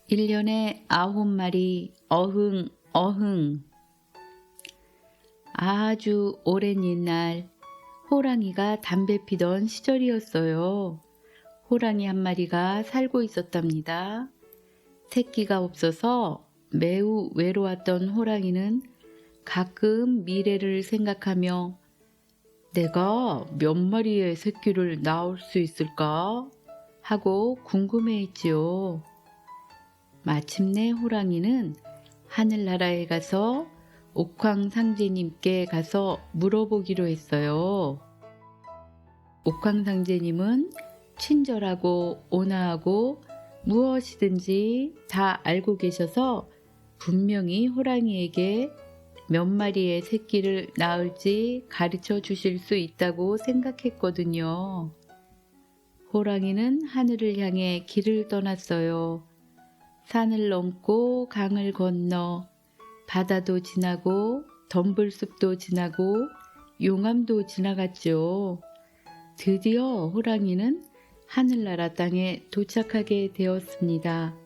1년에 9마리 어흥 어흥. 아주 오랜 옛날 호랑이가 담배 피던 시절이었어요. 호랑이 한 마리가 살고 있었답니다. 새끼가 없어서 매우 외로웠던 호랑이는 가끔 미래를 생각하며 내가 몇 마리의 새끼를 낳을 수 있을까 하고 궁금해했지요. 마침내 호랑이는 하늘나라에 가서 옥황상제님께 가서 물어보기로 했어요. 옥황상제님은 친절하고 온화하고 무엇이든지 다 알고 계셔서 분명히 호랑이에게 몇 마리의 새끼를 낳을지 가르쳐 주실 수 있다고 생각했거든요. 호랑이는 하늘을 향해 길을 떠났어요. 산을 넘고 강을 건너 바다도 지나고 덤불숲도 지나고 용암도 지나갔죠. 드디어 호랑이는 하늘나라 땅에 도착하게 되었습니다.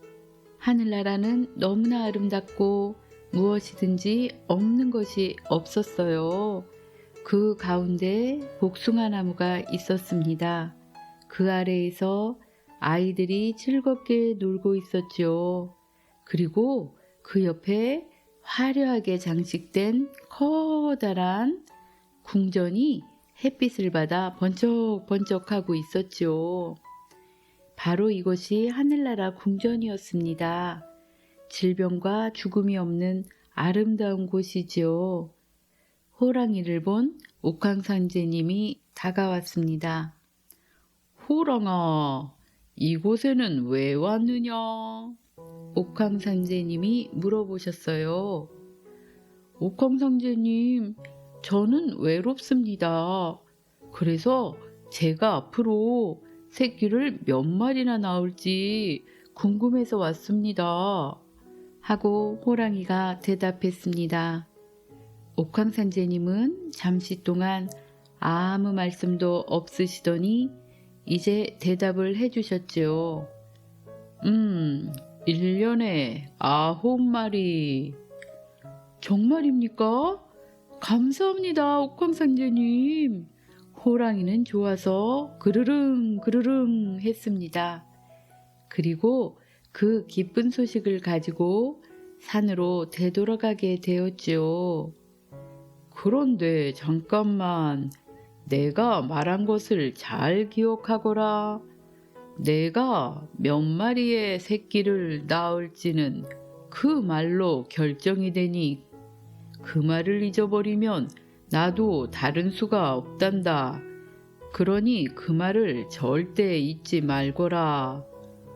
하늘나라는 너무나 아름답고 무엇이든지 없는 것이 없었어요. 그 가운데 복숭아 나무가 있었습니다. 그 아래에서 아이들이 즐겁게 놀고 있었지요. 그리고 그 옆에 화려하게 장식된 커다란 궁전이 햇빛을 받아 번쩍번쩍하고 있었지요. 바로 이것이 하늘나라 궁전이었습니다. 질병과 죽음이 없는 아름다운 곳이지요. 호랑이를 본 옥황상제님이 다가왔습니다. 호랑아, 이곳에는 왜 왔느냐? 옥황상제님이 물어보셨어요. 옥황상제님, 저는 외롭습니다. 그래서 제가 앞으로 새끼를 몇 마리나 낳을지 궁금해서 왔습니다. 하고 호랑이가 대답했습니다. 옥황상제님은 잠시 동안 아무 말씀도 없으시더니 이제 대답을 해주셨지요. 1년에 9마리. 정말입니까? 감사합니다, 옥황상제님. 호랑이는 좋아서 그르릉 그르릉 했습니다. 그리고 그 기쁜 소식을 가지고 산으로 되돌아가게 되었지요. 그런데 잠깐만, 내가 말한 것을 잘 기억하거라. 내가 몇 마리의 새끼를 낳을지는 그 말로 결정이 되니 그 말을 잊어버리면 나도 다른 수가 없단다. 그러니 그 말을 절대 잊지 말거라.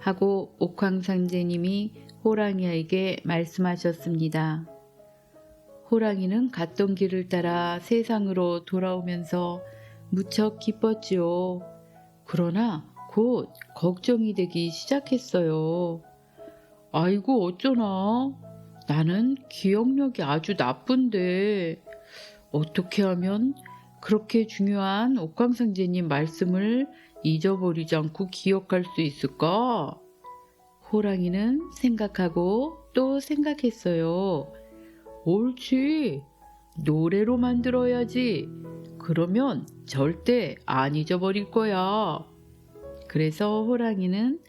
하고 옥황상제님이 호랑이에게 말씀하셨습니다. 호랑이는 갔던 길을 따라 세상으로 돌아오면서 무척 기뻤지요. 그러나 곧 걱정이 되기 시작했어요. 아이고 어쩌나. 나는 기억력이 아주 나쁜데 어떻게 하면 그렇게 중요한 옥황상제님 말씀을 잊어버리지 않고 기억할 수 있을까? 호랑이는 생각하고 또 생각했어요. 옳지. 노래로 만들어야지. 그러면 절대 안 잊어버릴 거야. 그래서 호랑이는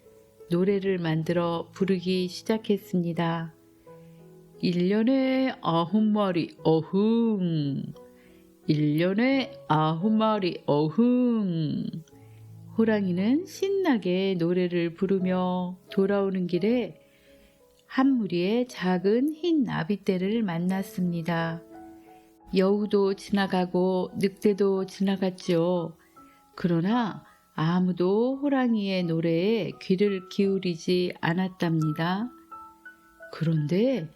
노래를 만들어 부르기 시작했습니다. 1년에 9마리 어흥. 1년에 9마리 어흥. 호랑이는 신나게 노래를 부르며 돌아오는 길에 한 무리의 작은 흰 나비떼를 만났습니다. 여우도 지나가고 늑대도 지나갔죠. 그러나 아무도 호랑이의 노래에 귀를 기울이지 않았답니다. 그런데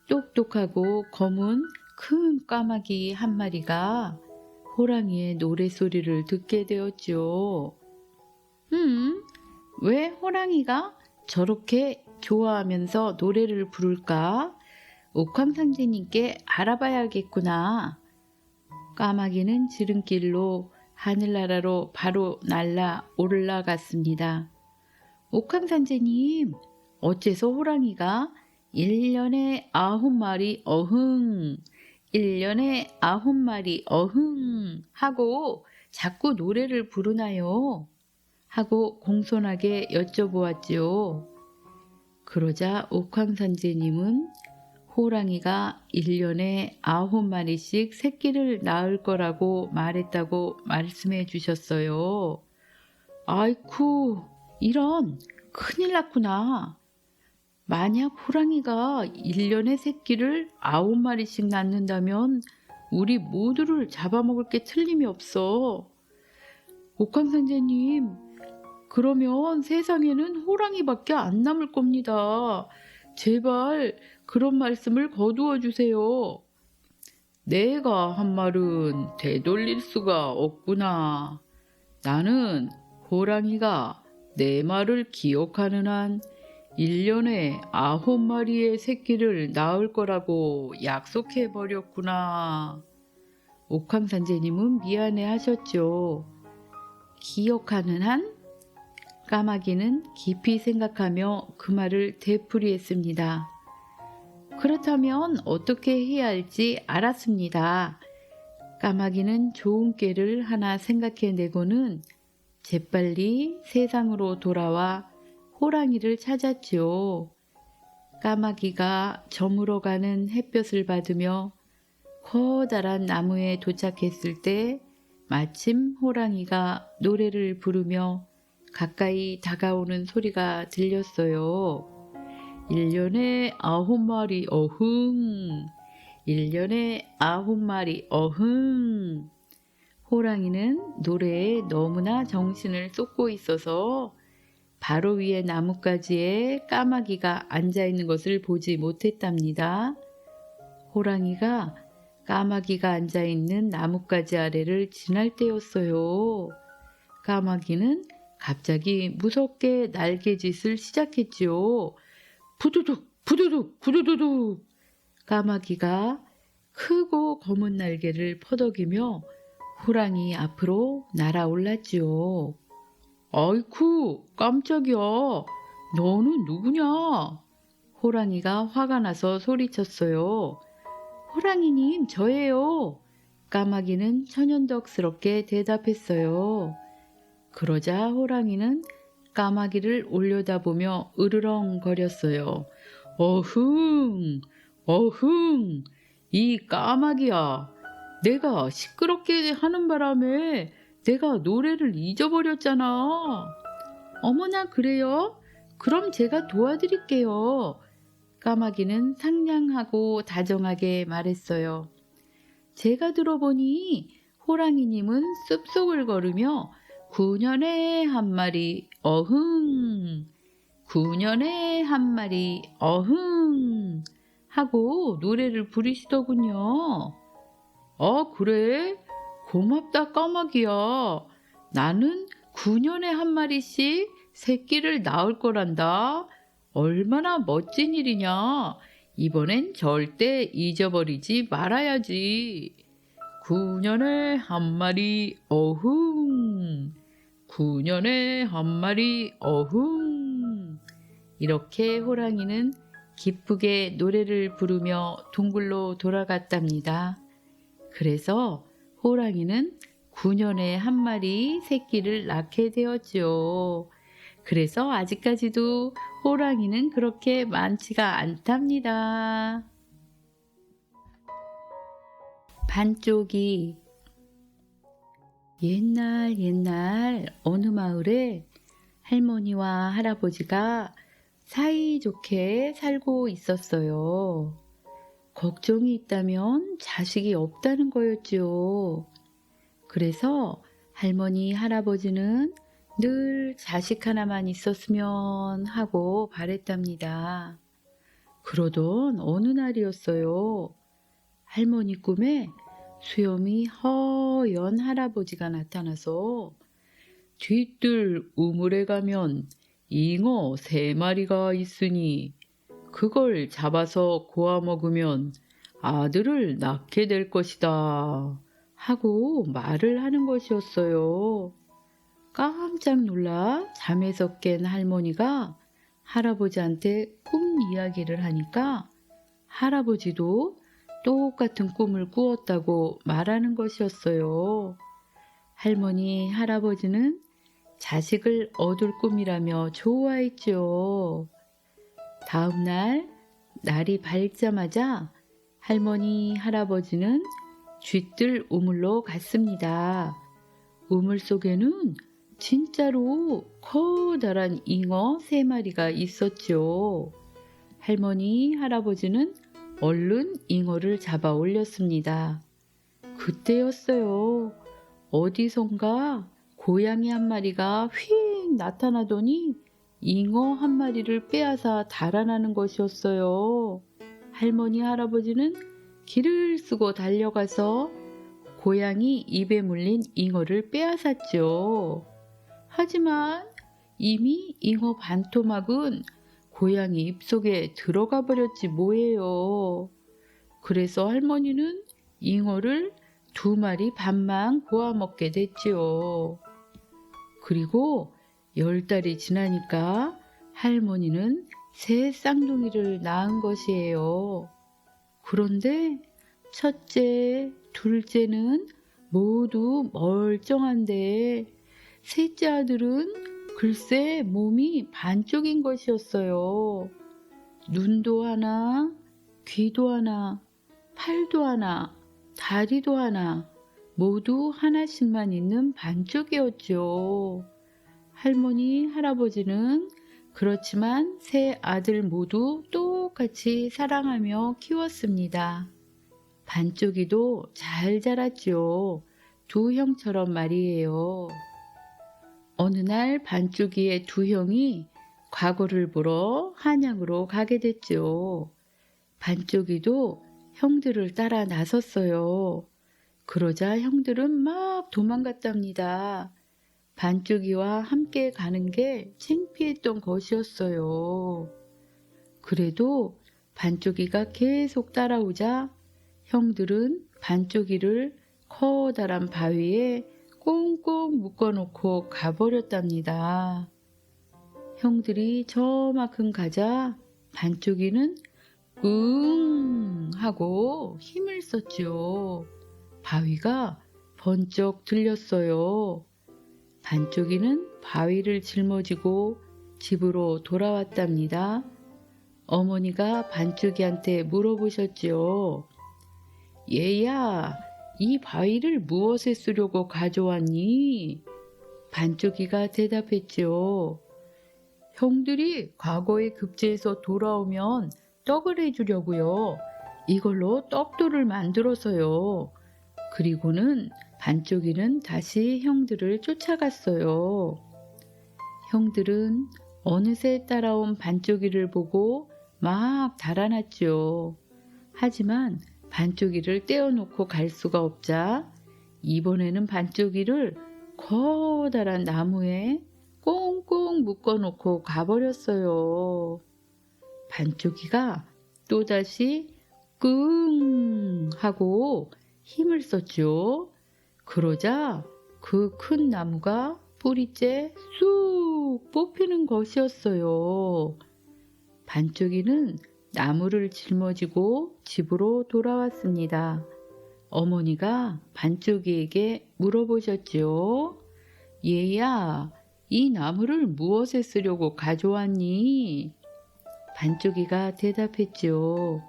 똑똑하고 검은 큰 까마귀 한 마리가 호랑이의 노래소리를 듣게 되었죠. 왜 호랑이가 저렇게 좋아하면서 노래를 부를까? 옥황상제님께 알아봐야겠구나. 까마귀는 지름길로 하늘나라로 바로 날아 올라갔습니다. 옥황상제님, 어째서 호랑이가 1년에 9마리 어흥, 1년에 9마리 어흥 하고 자꾸 노래를 부르나요? 하고 공손하게 여쭤보았지요. 그러자 옥황상제님은 호랑이가 1년에 9마리씩 새끼를 낳을 거라고 말했다고 말씀해 주셨어요. 아이쿠, 이런, 큰일 났구나. 만약 호랑이가 1년에 새끼를 9마리씩 낳는다면 우리 모두를 잡아먹을 게 틀림이 없어. 옥황상제님, 그러면 세상에는 호랑이밖에 안 남을 겁니다. 제발 그런 말씀을 거두어 주세요. 내가 한 말은 되돌릴 수가 없구나. 나는 호랑이가 내 말을 기억하는 한 1년에 9마리의 새끼를 낳을 거라고 약속해 버렸구나. 옥황상제님은 미안해 하셨죠. 기억하는 한? 까마귀는 깊이 생각하며 그 말을 되풀이했습니다. 그렇다면 어떻게 해야 할지 알았습니다. 까마귀는 좋은 꾀를 하나 생각해내고는 재빨리 세상으로 돌아와 호랑이를 찾았지요. 까마귀가 저물어 가는 햇볕을 받으며 커다란 나무에 도착했을 때 마침 호랑이가 노래를 부르며 가까이 다가오는 소리가 들렸어요. 1년에 9마리 어흥, 1년에 9마리 어흥. 호랑이는 노래에 너무나 정신을 쏟고 있어서 바로 위에 나뭇가지에 까마귀가 앉아있는 것을 보지 못했답니다. 호랑이가 까마귀가 앉아있는 나뭇가지 아래를 지날 때였어요. 까마귀는 갑자기 무섭게 날개짓을 시작했지요. 부두둑 부두둑 부두두둑. 까마귀가 크고 검은 날개를 퍼덕이며 호랑이 앞으로 날아올랐지요. 아이쿠, 깜짝이야. 너는 누구냐? 호랑이가 화가 나서 소리쳤어요. 호랑이님, 저예요. 까마귀는 천연덕스럽게 대답했어요. 그러자 호랑이는 까마귀를 올려다보며 으르렁거렸어요. 어흥, 어흥, 이 까마귀야. 내가 시끄럽게 하는 바람에 내가 노래를 잊어버렸잖아. 어머나, 그래요? 그럼 제가 도와드릴게요. 까마귀는 상냥하고 다정하게 말했어요. 제가 들어보니 호랑이님은 숲속을 걸으며 9년에 한 마리 어흥, 9년에 한 마리 어흥 하고 노래를 부르시더군요. 그래? 고맙다, 까마귀야. 나는 9년에 한 마리씩 새끼를 낳을 거란다. 얼마나 멋진 일이냐. 이번엔 절대 잊어버리지 말아야지. 9년에 한 마리 어흥, 9년에 한 마리 어흥. 이렇게 호랑이는 기쁘게 노래를 부르며 동굴로 돌아갔답니다. 그래서 호랑이는 9년에 한 마리 새끼를 낳게 되었죠. 그래서 아직까지도 호랑이는 그렇게 많지가 않답니다. 반쪽이. 옛날 어느 마을에 할머니와 할아버지가 사이좋게 살고 있었어요. 걱정이 있다면 자식이 없다는 거였지요. 그래서 할머니, 할아버지는 늘 자식 하나만 있었으면 하고 바랬답니다. 그러던 어느 날이었어요. 할머니 꿈에 수염이 허연 할아버지가 나타나서 뒤뜰 우물에 가면 잉어 3마리가 있으니 그걸 잡아서 고아 먹으면 아들을 낳게 될 것이다 하고 말을 하는 것이었어요. 깜짝 놀라 잠에서 깬 할머니가 할아버지한테 꿈 이야기를 하니까 할아버지도 똑같은 꿈을 꾸었다고 말하는 것이었어요. 할머니, 할아버지는 자식을 얻을 꿈이라며 좋아했죠. 다음 날, 날이 밝자마자 할머니, 할아버지는 쥐뜰 우물로 갔습니다. 우물 속에는 진짜로 커다란 잉어 3마리가 있었죠. 할머니, 할아버지는 얼른 잉어를 잡아 올렸습니다. 그때였어요. 어디선가 고양이 한 마리가 휙 나타나더니 잉어 한 마리를 빼앗아 달아나는 것이었어요. 할머니, 할아버지는 길을 쓰고 달려가서 고양이 입에 물린 잉어를 빼앗았죠. 하지만 이미 잉어 반토막은 고양이 입속에 들어가 버렸지 뭐예요. 그래서 할머니는 잉어를 2마리 반만 구워 먹게 됐지요. 그리고 10달이 지나니까 할머니는 새 쌍둥이를 낳은 것이에요. 그런데 첫째, 둘째는 모두 멀쩡한데 셋째 아들은 글쎄 몸이 반쪽인 것이었어요. 눈도 하나, 귀도 하나, 팔도 하나, 다리도 하나, 모두 하나씩만 있는 반쪽이었죠. 할머니, 할아버지는 그렇지만 세 아들 모두 똑같이 사랑하며 키웠습니다. 반쪽이도 잘 자랐죠. 2형처럼 말이에요. 어느 날 반쪽이의 2형이 과거를 보러 한양으로 가게 됐죠. 반쪽이도 형들을 따라 나섰어요. 그러자 형들은 막 도망갔답니다. 반쪽이와 함께 가는 게 창피했던 것이었어요. 그래도 반쪽이가 계속 따라오자 형들은 반쪽이를 커다란 바위에 꽁꽁 묶어놓고 가버렸답니다. 형들이 저만큼 가자 반쪽이는 끙 하고 힘을 썼죠. 바위가 번쩍 들렸어요. 반쪽이는 바위를 짊어지고 집으로 돌아왔답니다. 어머니가 반쪽이한테 물어보셨지요. 얘야, 이 바위를 무엇에 쓰려고 가져왔니? 반쪽이가 대답했지요. 형들이 과거에 급제해서 돌아오면 떡을 해주려고요. 이걸로 떡돌을 만들어서요. 그리고는 반쪽이는 다시 형들을 쫓아갔어요. 형들은 어느새 따라온 반쪽이를 보고 막 달아났죠. 하지만 반쪽이를 떼어놓고 갈 수가 없자 이번에는 반쪽이를 커다란 나무에 꽁꽁 묶어놓고 가버렸어요. 반쪽이가 또다시 끙 하고 힘을 썼죠. 그러자 그 큰 나무가 뿌리째 쑥 뽑히는 것이었어요. 반쪽이는 나무를 짊어지고 집으로 돌아왔습니다. 어머니가 반쪽이에게 물어보셨지요. 얘야, 이 나무를 무엇에 쓰려고 가져왔니? 반쪽이가 대답했지요.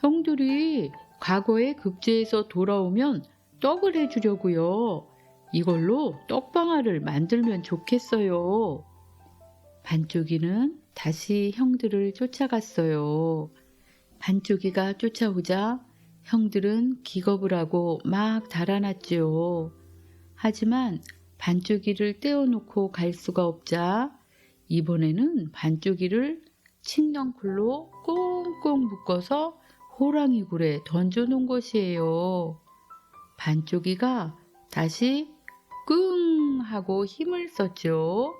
형들이 과거에 급제해서 돌아오면 떡을 해주려고요. 이걸로 떡방아를 만들면 좋겠어요. 반쪽이는 다시 형들을 쫓아갔어요. 반쪽이가 쫓아오자 형들은 기겁을 하고 막 달아났지요. 하지만 반쪽이를 떼어놓고 갈 수가 없자 이번에는 반쪽이를 칡넝쿨로 꽁꽁 묶어서 호랑이 굴에 던져놓은 것이에요. 반쪽이가 다시 끙 하고 힘을 썼죠.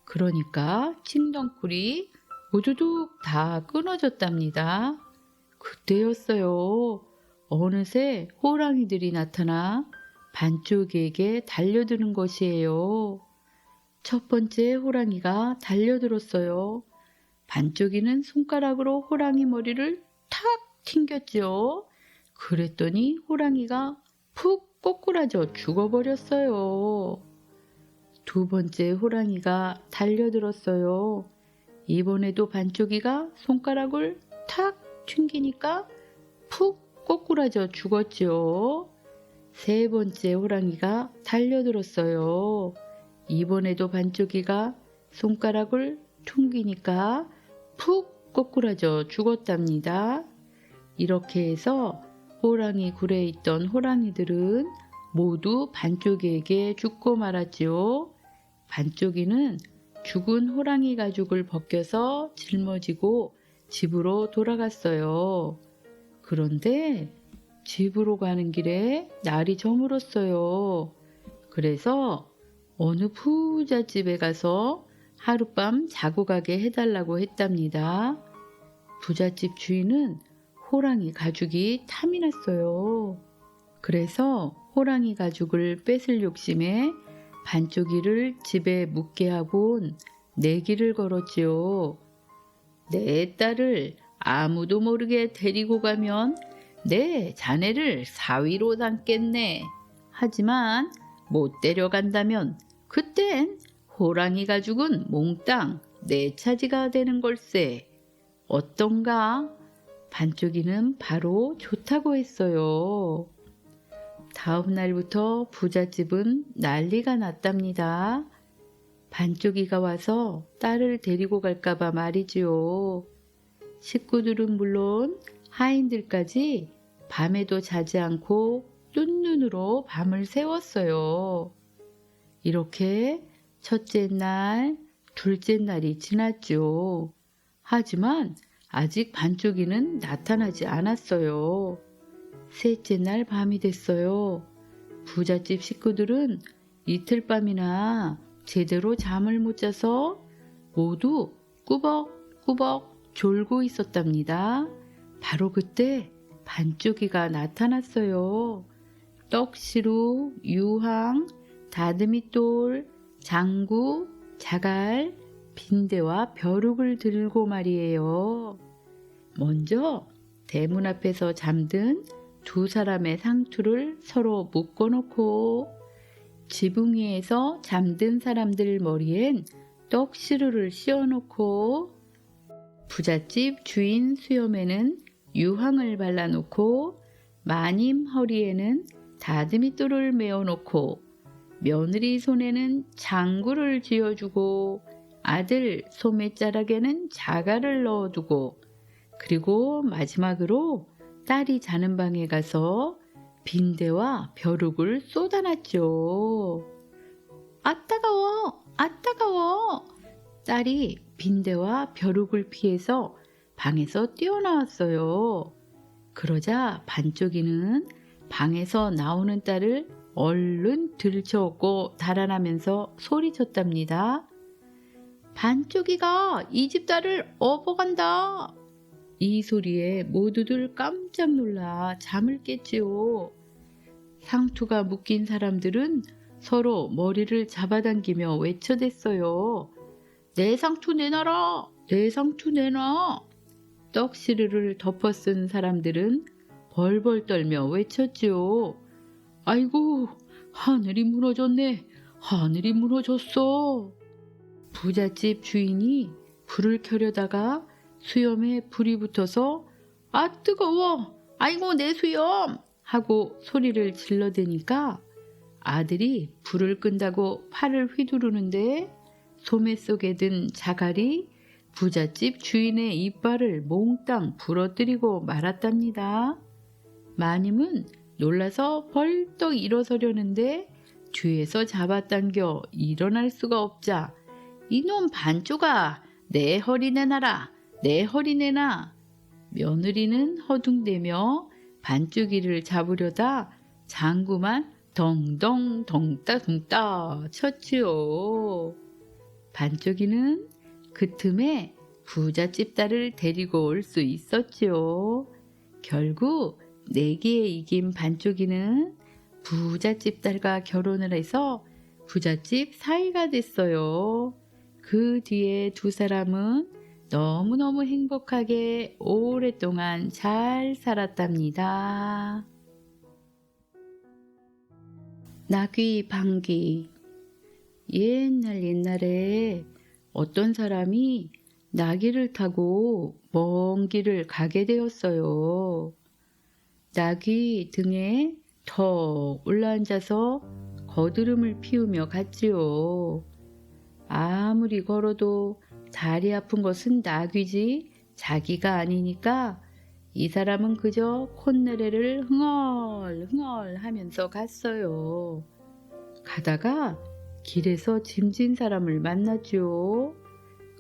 그러니까 칡넝쿨이 우두둑 다 끊어졌답니다. 그때였어요. 어느새 호랑이들이 나타나 반쪽이에게 달려드는 것이에요. 첫 번째 호랑이가 달려들었어요. 반쪽이는 손가락으로 호랑이 머리를 탁 튕겼죠. 그랬더니 호랑이가 푹 꼬꾸라져 죽어버렸어요. 두 번째 호랑이가 달려들었어요. 이번에도 반쪽이가 손가락을 탁 튕기니까 푹 꼬꾸라져 죽었죠. 세 번째 호랑이가 달려들었어요. 이번에도 반쪽이가 손가락을 튕기니까 푹 꼬꾸라져 죽었답니다. 이렇게 해서 호랑이 굴에 있던 호랑이들은 모두 반쪽이에게 죽고 말았지요. 반쪽이는 죽은 호랑이 가죽을 벗겨서 짊어지고 집으로 돌아갔어요. 그런데 집으로 가는 길에 날이 저물었어요. 그래서 어느 부잣집에 가서 하룻밤 자고 가게 해달라고 했답니다. 부잣집 주인은 호랑이 가죽이 탐이 났어요. 그래서 호랑이 가죽을 뺏을 욕심에 반쪽이를 집에 묵게 하곤 내기를 걸었지요. 내 딸을 아무도 모르게 데리고 가면 내 자네를 사위로 담겠네. 하지만 못 데려간다면 그땐 호랑이 가죽은 몽땅 내 차지가 되는 걸세. 어떤가? 반쪽이는 바로 좋다고 했어요. 다음 날부터 부잣집은 난리가 났답니다. 반쪽이가 와서 딸을 데리고 갈까봐 말이지요. 식구들은 물론 하인들까지 밤에도 자지 않고 뜬눈으로 밤을 새웠어요. 이렇게 첫째 날, 둘째 날이 지났죠. 하지만 아직 반쪽이는 나타나지 않았어요. 셋째 날 밤이 됐어요. 부잣집 식구들은 이틀 밤이나 제대로 잠을 못 자서 모두 꾸벅꾸벅 졸고 있었답니다. 바로 그때 반쪽이가 나타났어요. 떡시루, 유황, 다듬이돌, 장구, 자갈, 빈대와 벼룩을 들고 말이에요. 먼저 대문 앞에서 잠든 두 사람의 상투를 서로 묶어놓고 지붕 위에서 잠든 사람들 머리엔 떡시루를 씌워놓고 부잣집 주인 수염에는 유황을 발라놓고 마님 허리에는 다듬이돌을 메어놓고 며느리 손에는 장구를 쥐어주고 아들 소매자락에는 자갈을 넣어두고 그리고 마지막으로 딸이 자는 방에 가서 빈대와 벼룩을 쏟아놨죠. 아 따가워! 아 따가워! 딸이 빈대와 벼룩을 피해서 방에서 뛰어나왔어요. 그러자 반쪽이는 방에서 나오는 딸을 얼른 들쳐업고 달아나면서 소리쳤답니다. 반쪽이가 이 집 딸을 업어간다. 이 소리에 모두들 깜짝 놀라 잠을 깼지요. 상투가 묶인 사람들은 서로 머리를 잡아당기며 외쳐댔어요. 내 상투 내놔라! 내 상투 내놔! 떡시루를 덮어 쓴 사람들은 벌벌 떨며 외쳤지요. 아이고, 하늘이 무너졌네. 하늘이 무너졌어. 부잣집 주인이 불을 켜려다가 수염에 불이 붙어서 아 뜨거워! 아이고 내 수염! 하고 소리를 질러대니까 아들이 불을 끈다고 팔을 휘두르는데 소매 속에 든 자갈이 부잣집 주인의 이빨을 몽땅 부러뜨리고 말았답니다. 마님은 놀라서 벌떡 일어서려는데 뒤에서 잡아당겨 일어날 수가 없자 이놈 반쪽아 내 허리 내놔라 내 허리 내놔. 며느리는 허둥대며 반쪽이를 잡으려다 장구만 덩덩 덩따 쳤지요. 반쪽이는 그 틈에 부잣집 딸을 데리고 올 수 있었지요. 결국 내기에 이긴 반쪽이는 부잣집 딸과 결혼을 해서 부잣집 사위가 됐어요. 그 뒤에 두 사람은 너무너무 행복하게 오랫동안 잘 살았답니다. 나귀 방귀. 옛날에 어떤 사람이 나귀를 타고 먼 길을 가게 되었어요. 나귀 등에 턱 올라앉아서 거드름을 피우며 갔지요. 아무리 걸어도 다리 아픈 것은 나귀지 자기가 아니니까 이 사람은 그저 콧노래를 흥얼흥얼 하면서 갔어요. 가다가 길에서 짐진 사람을 만났죠.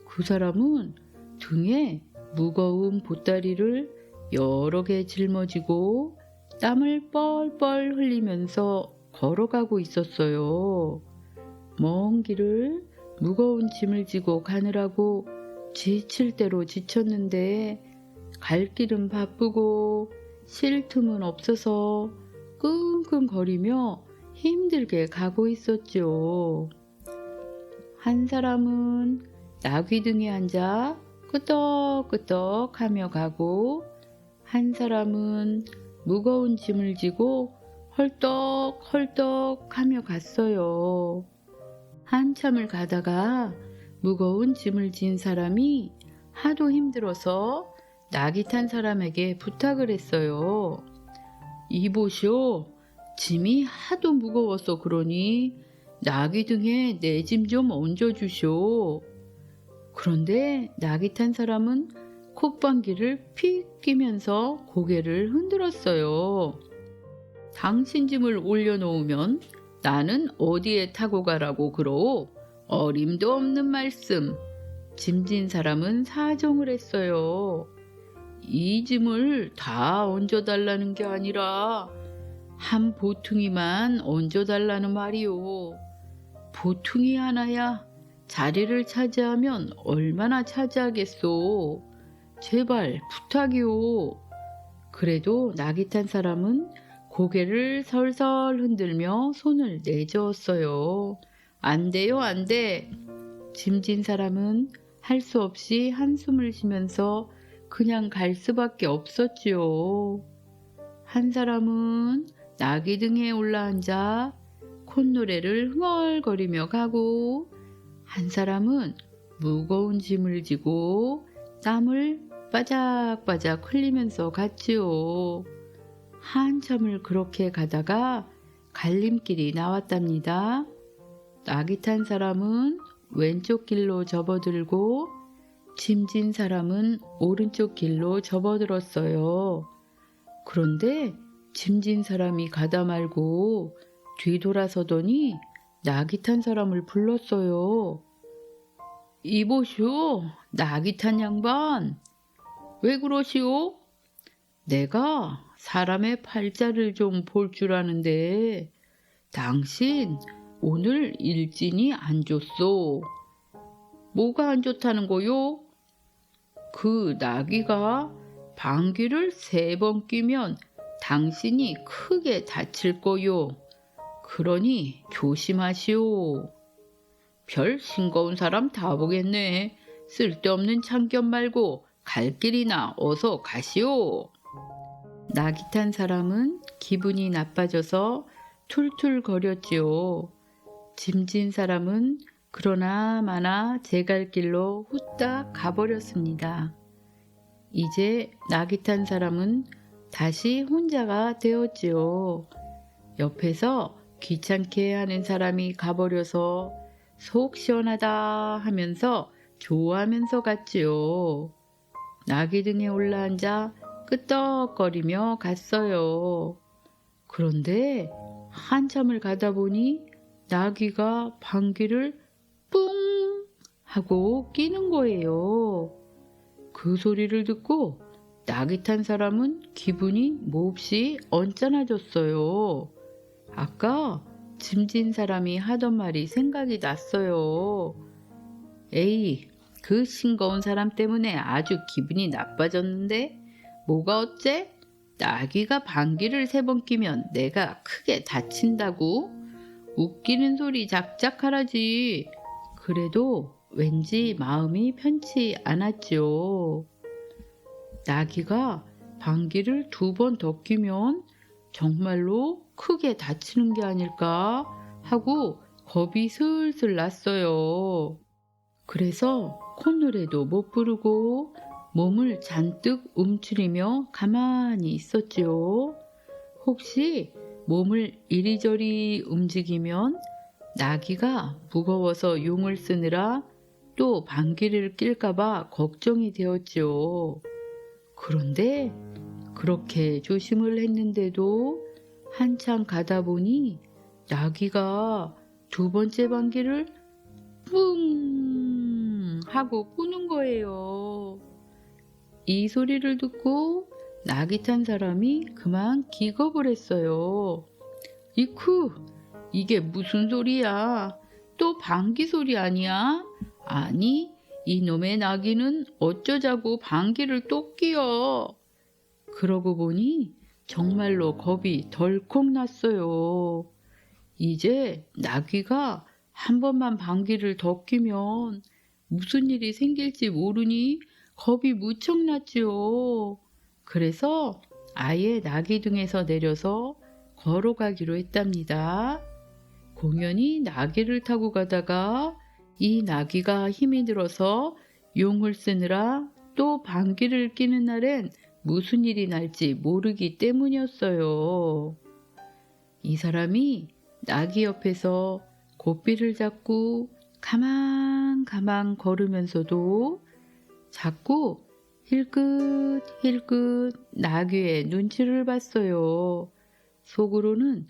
그 사람은 등에 무거운 보따리를 여러 개 짊어지고 땀을 뻘뻘 흘리면서 걸어가고 있었어요. 먼 길을 무거운 짐을 지고 가느라고 지칠 대로 지쳤는데 갈 길은 바쁘고 쉴 틈은 없어서 끙끙거리며 힘들게 가고 있었죠. 한 사람은 나귀 등에 앉아 끄덕끄덕 하며 가고 한 사람은 무거운 짐을 지고 헐떡헐떡 하며 갔어요. 한참을 가다가 무거운 짐을 진 사람이 하도 힘들어서 나귀 탄 사람에게 부탁을 했어요. 이보시오, 짐이 하도 무거워서 그러니 나귀 등에 내 짐 좀 얹어주시오. 그런데 나귀 탄 사람은 콧방귀를 픽 끼면서 고개를 흔들었어요. 당신 짐을 올려놓으면 나는 어디에 타고 가라고 그러오? 어림도 없는 말씀. 짐진 사람은 사정을 했어요. 이 짐을 다 얹어달라는 게 아니라 한 보퉁이만 얹어달라는 말이오. 보퉁이 하나야 자리를 차지하면 얼마나 차지하겠소. 제발 부탁이오. 그래도 나귀 탄 사람은 고개를 설설 흔들며 손을 내저었어요. 안 돼요, 안 돼. 짐진 사람은 할 수 없이 한숨을 쉬면서 그냥 갈 수밖에 없었지요. 한 사람은 나귀 등에 올라앉아 콧노래를 흥얼거리며 가고 한 사람은 무거운 짐을 지고 땀을 바작바작 흘리면서 갔지요. 한참을 그렇게 가다가 갈림길이 나왔답니다. 나귀 탄 사람은 왼쪽 길로 접어들고 짐진 사람은 오른쪽 길로 접어들었어요. 그런데 짐진 사람이 가다 말고 뒤돌아서더니 나귀 탄 사람을 불렀어요. 이보시오, 나귀 탄 양반. 왜 그러시오? 내가 사람의 팔자를 좀 볼 줄 아는데 당신 오늘 일진이 안 좋소. 뭐가 안 좋다는 거요? 그 나귀가 방귀를 3번 뀌면 당신이 크게 다칠 거요. 그러니 조심하시오. 별 싱거운 사람 다 보겠네. 쓸데없는 참견 말고 갈 길이나 어서 가시오. 나귀 탄 사람은 기분이 나빠져서 툴툴거렸지요. 짐진 사람은 그러나 마나 제 갈 길로 후딱 가버렸습니다. 이제 나귀 탄 사람은 다시 혼자가 되었지요. 옆에서 귀찮게 하는 사람이 가버려서 속 시원하다 하면서 좋아하면서 갔지요. 나귀 등에 올라앉아 끄떡거리며 갔어요. 그런데 한참을 가다 보니 나귀가 방귀를 뿡 하고 끼는 거예요. 그 소리를 듣고 나귀 탄 사람은 기분이 몹시 언짢아졌어요. 아까 짐진 사람이 하던 말이 생각이 났어요. 에이, 그 싱거운 사람 때문에 아주 기분이 나빠졌는데 뭐가 어째? 나귀가 방귀를 3번 끼면 내가 크게 다친다고? 웃기는 소리 작작 하라지. 그래도 왠지 마음이 편치 않았지요. 나귀가 방귀를 2번 더 끼면 정말로 크게 다치는 게 아닐까 하고 겁이 슬슬 났어요. 그래서 콧노래도 못 부르고 몸을 잔뜩 움츠리며 가만히 있었지요. 혹시 몸을 이리저리 움직이면 나귀가 무거워서 용을 쓰느라 또 방귀를 낄까봐 걱정이 되었지요. 그런데 그렇게 조심을 했는데도 한참 가다 보니 나귀가 2번째 방귀를 뿡 하고 꾸는 거예요. 이 소리를 듣고 나귀 탄 사람이 그만 기겁을 했어요. 이쿠, 이게 무슨 소리야? 또 방귀 소리 아니야? 아니, 이놈의 나귀는 어쩌자고 방귀를 또 뀌어. 그러고 보니 정말로 겁이 덜컥 났어요. 이제 나귀가 한 번만 방귀를 더 뀌면 무슨 일이 생길지 모르니 겁이 무척 났지요. 그래서 아예 나귀 등에서 내려서 걸어가기로 했답니다. 공연히 나귀를 타고 가다가 이 나귀가 힘이 들어서 용을 쓰느라 또 방귀를 뀌는 날엔 무슨 일이 날지 모르기 때문이었어요. 이 사람이 나귀 옆에서 고삐를 잡고 가만 걸으면서도 자꾸 힐끗힐끗 나귀의 눈치를 봤어요. 속으로는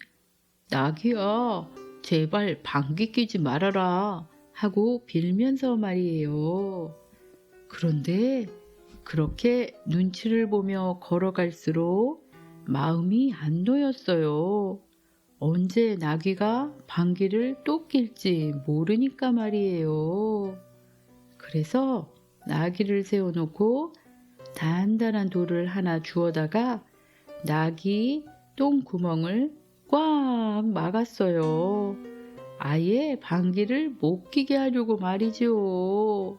나귀야, 제발 방귀 뀌지 말아라 하고 빌면서 말이에요. 그런데 그렇게 눈치를 보며 걸어갈수록 마음이 안 놓였어요. 언제 나귀가 방귀를 또 낄지 모르니까 말이에요. 그래서 나귀를 세워놓고 단단한 돌을 하나 주워다가 나귀 똥구멍을 꽉 막았어요. 아예 방귀를 못 끼게 하려고 말이지요.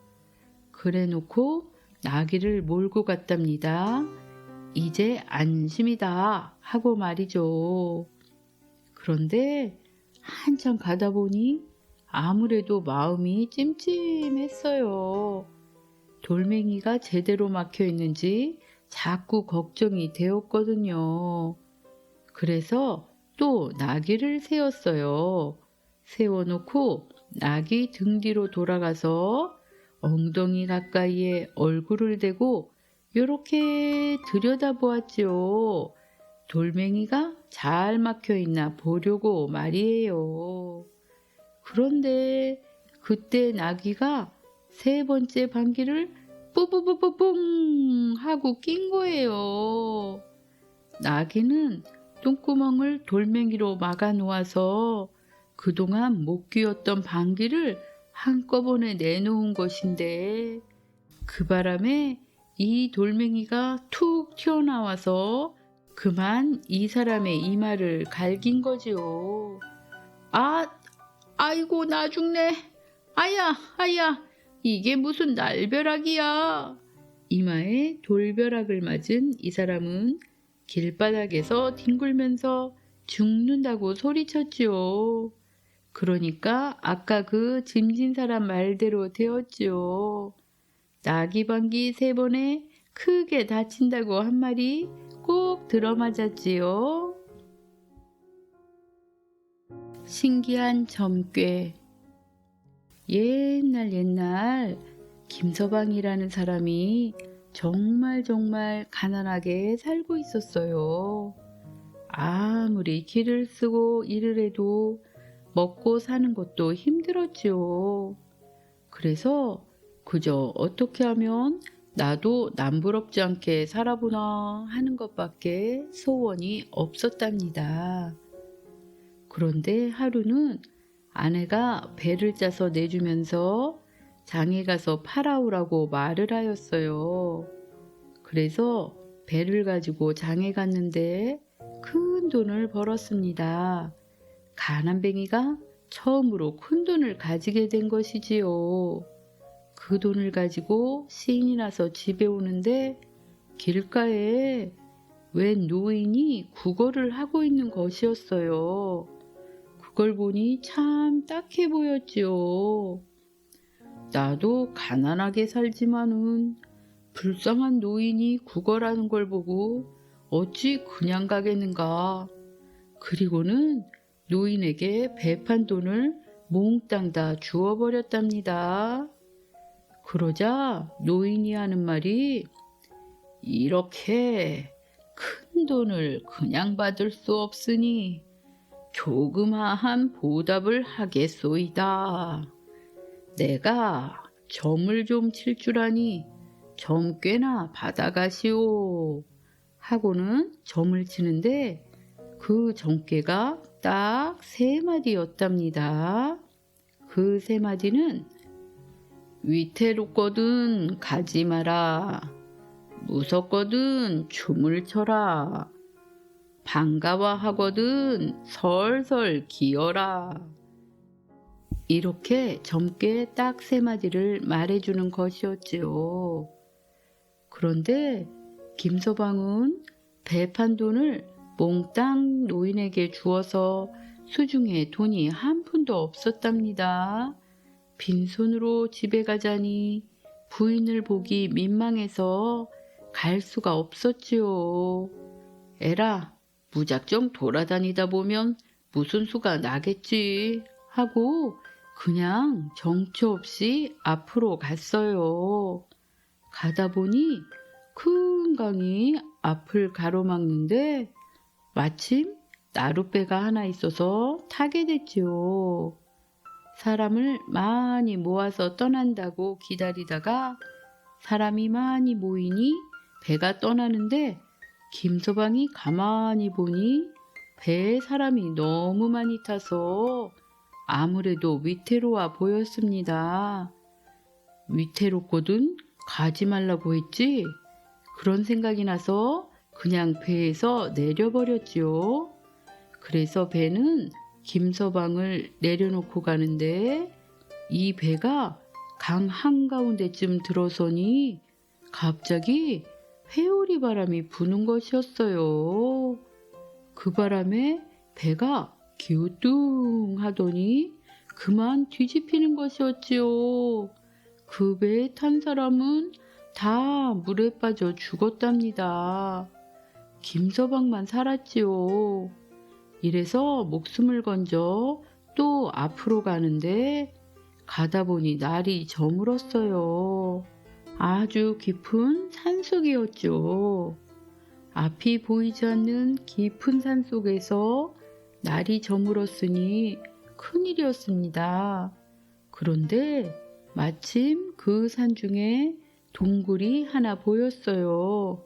그래놓고 나귀를 몰고 갔답니다. 이제 안심이다 하고 말이죠. 그런데 한참 가다 보니 아무래도 마음이 찜찜했어요. 돌멩이가 제대로 막혀 있는지 자꾸 걱정이 되었거든요. 그래서 또 나귀를 세웠어요. 세워놓고 나귀 등 뒤로 돌아가서 엉덩이 가까이에 얼굴을 대고 요렇게 들여다보았지요. 돌멩이가 잘 막혀 있나 보려고 말이에요. 그런데 그때 나귀가 3번째 방귀를 뿌뿌뿌뿌뿡 하고 낀 거예요. 나귀는 똥구멍을 돌멩이로 막아 놓아서 그동안 못 끼웠던 방귀를 한꺼번에 내놓은 것인데 그 바람에 이 돌멩이가 툭 튀어나와서 그만 이 사람의 이마를 갈긴 거지요. 아이고 나 죽네. 아야 이게 무슨 날벼락이야. 이마에 돌벼락을 맞은 이 사람은 길바닥에서 뒹굴면서 죽는다고 소리쳤지요. 그러니까 아까 그 짐진 사람 말대로 되었지요. 나귀방귀 3번에 크게 다친다고 한 말이 꼭 들어맞았지요. 신기한 점괘. 옛날 김서방이라는 사람이 정말 가난하게 살고 있었어요. 아무리 길을 쓰고 일을 해도 먹고 사는 것도 힘들었지요. 그래서 그저 어떻게 하면 나도 남부럽지 않게 살아보나 하는 것밖에 소원이 없었답니다. 그런데 하루는 아내가 배를 짜서 내주면서 장에 가서 팔아오라고 말을 하였어요. 그래서 배를 가지고 장에 갔는데 큰 돈을 벌었습니다. 가난뱅이가 처음으로 큰 돈을 가지게 된 것이지요. 그 돈을 가지고 신이 나서 집에 오는데 길가에 웬 노인이 구걸을 하고 있는 것이었어요. 그걸 보니 참 딱해 보였지요. 나도 가난하게 살지만은 불쌍한 노인이 구걸하는 걸 보고 어찌 그냥 가겠는가. 그리고는 노인에게 배판 돈을 몽땅 다 주워버렸답니다. 그러자 노인이 하는 말이 이렇게 큰 돈을 그냥 받을 수 없으니 조그마한 보답을 하겠소이다. 내가 점을 좀 칠 줄 아니 점 꽤나 받아가시오. 하고는 점을 치는데 그 점괘가 딱 3마디였답니다. 그 3마디는 위태롭거든 가지 마라. 무섭거든 춤을 춰라. 반가워하거든 설설 기어라. 이렇게 점괘 딱 3마디를 말해주는 것이었지요. 그런데 김서방은 배판 돈을 몽땅 노인에게 주어서 수중에 돈이 한 푼도 없었답니다. 빈손으로 집에 가자니 부인을 보기 민망해서 갈 수가 없었지요. 에라, 무작정 돌아다니다 보면 무슨 수가 나겠지 하고 그냥 정처 없이 앞으로 갔어요. 가다 보니 큰 강이 앞을 가로막는데 마침 나룻배가 하나 있어서 타게 됐지요. 사람을 많이 모아서 떠난다고 기다리다가 사람이 많이 모이니 배가 떠나는데 김서방이 가만히 보니 배에 사람이 너무 많이 타서 아무래도 위태로워 보였습니다. 위태롭거든 가지 말라고 했지? 그런 생각이 나서 그냥 배에서 내려버렸지요. 그래서 배는 김서방을 내려놓고 가는데 이 배가 강 한가운데쯤 들어서니 갑자기 회오리 바람이 부는 것이었어요. 그 바람에 배가 기우뚱하더니 그만 뒤집히는 것이었지요. 그 배에 탄 사람은 다 물에 빠져 죽었답니다. 김서방만 살았지요. 이래서 목숨을 건져 또 앞으로 가는데 가다 보니 날이 저물었어요. 아주 깊은 산속이었죠. 앞이 보이지 않는 깊은 산속에서 날이 저물었으니 큰일이었습니다. 그런데 마침 그 산중에 동굴이 하나 보였어요.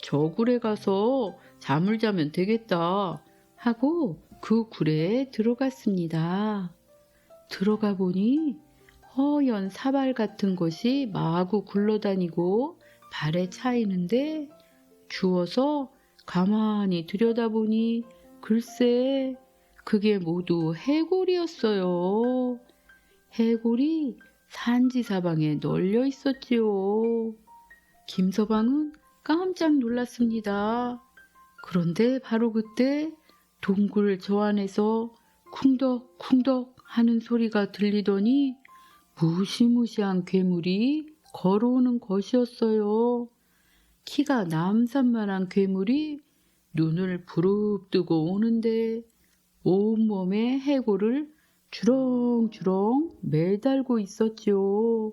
저 굴에 가서 잠을 자면 되겠다 하고 그 굴에 들어갔습니다. 들어가 보니 허연 사발 같은 것이 마구 굴러다니고 발에 차이는데 주워서 가만히 들여다보니 글쎄 그게 모두 해골이었어요. 해골이 산지사방에 널려 있었지요. 김서방은 깜짝 놀랐습니다. 그런데 바로 그때 동굴 저 안에서 쿵덕쿵덕 하는 소리가 들리더니 무시무시한 괴물이 걸어오는 것이었어요. 키가 남산만한 괴물이 눈을 부릅뜨고 오는데 온몸에 해골을 주렁주렁 매달고 있었지요.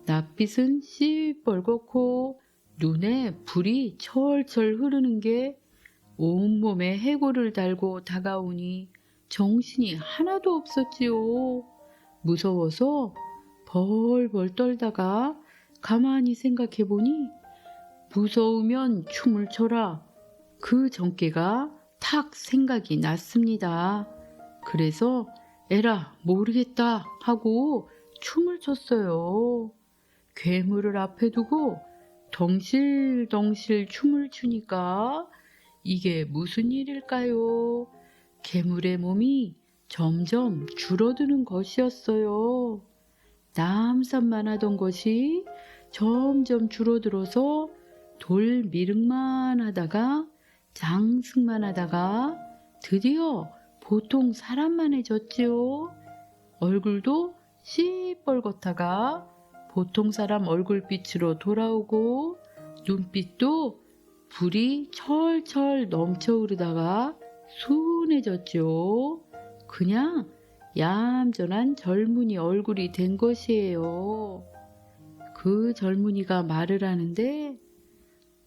낯빛은 시뻘겋고 눈에 불이 철철 흐르는 게 온몸에 해골을 달고 다가오니 정신이 하나도 없었지요. 무서워서 벌벌 떨다가 가만히 생각해 보니 무서우면 춤을 춰라. 그 정깨가 탁 생각이 났습니다. 그래서 에라 모르겠다 하고 춤을 췄어요. 괴물을 앞에 두고 덩실덩실 춤을 추니까 이게 무슨 일일까요? 괴물의 몸이 점점 줄어드는 것이었어요. 남산만 하던 것이 점점 줄어들어서 돌미륵만 하다가 장승만 하다가 드디어 보통 사람만해졌지요. 얼굴도 시뻘겋다가 보통 사람 얼굴빛으로 돌아오고 눈빛도 불이 철철 넘쳐 흐르다가 순해졌지요. 그냥 얌전한 젊은이 얼굴이 된 것이에요. 그 젊은이가 말을 하는데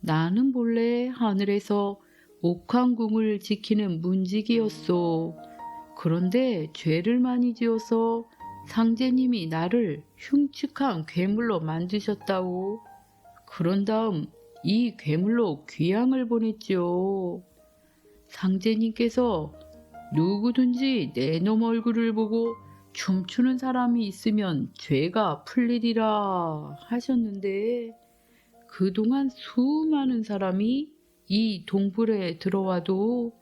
나는 본래 하늘에서 옥황궁을 지키는 문지기였소. 그런데 죄를 많이 지어서 상제님이 나를 흉측한 괴물로 만드셨다오. 그런 다음 이 괴물로 귀향을 보냈지요. 상제님께서 누구든지 내 놈 얼굴을 보고 춤추는 사람이 있으면 죄가 풀리리라 하셨는데 그동안 수많은 사람이 이 동굴에 들어와도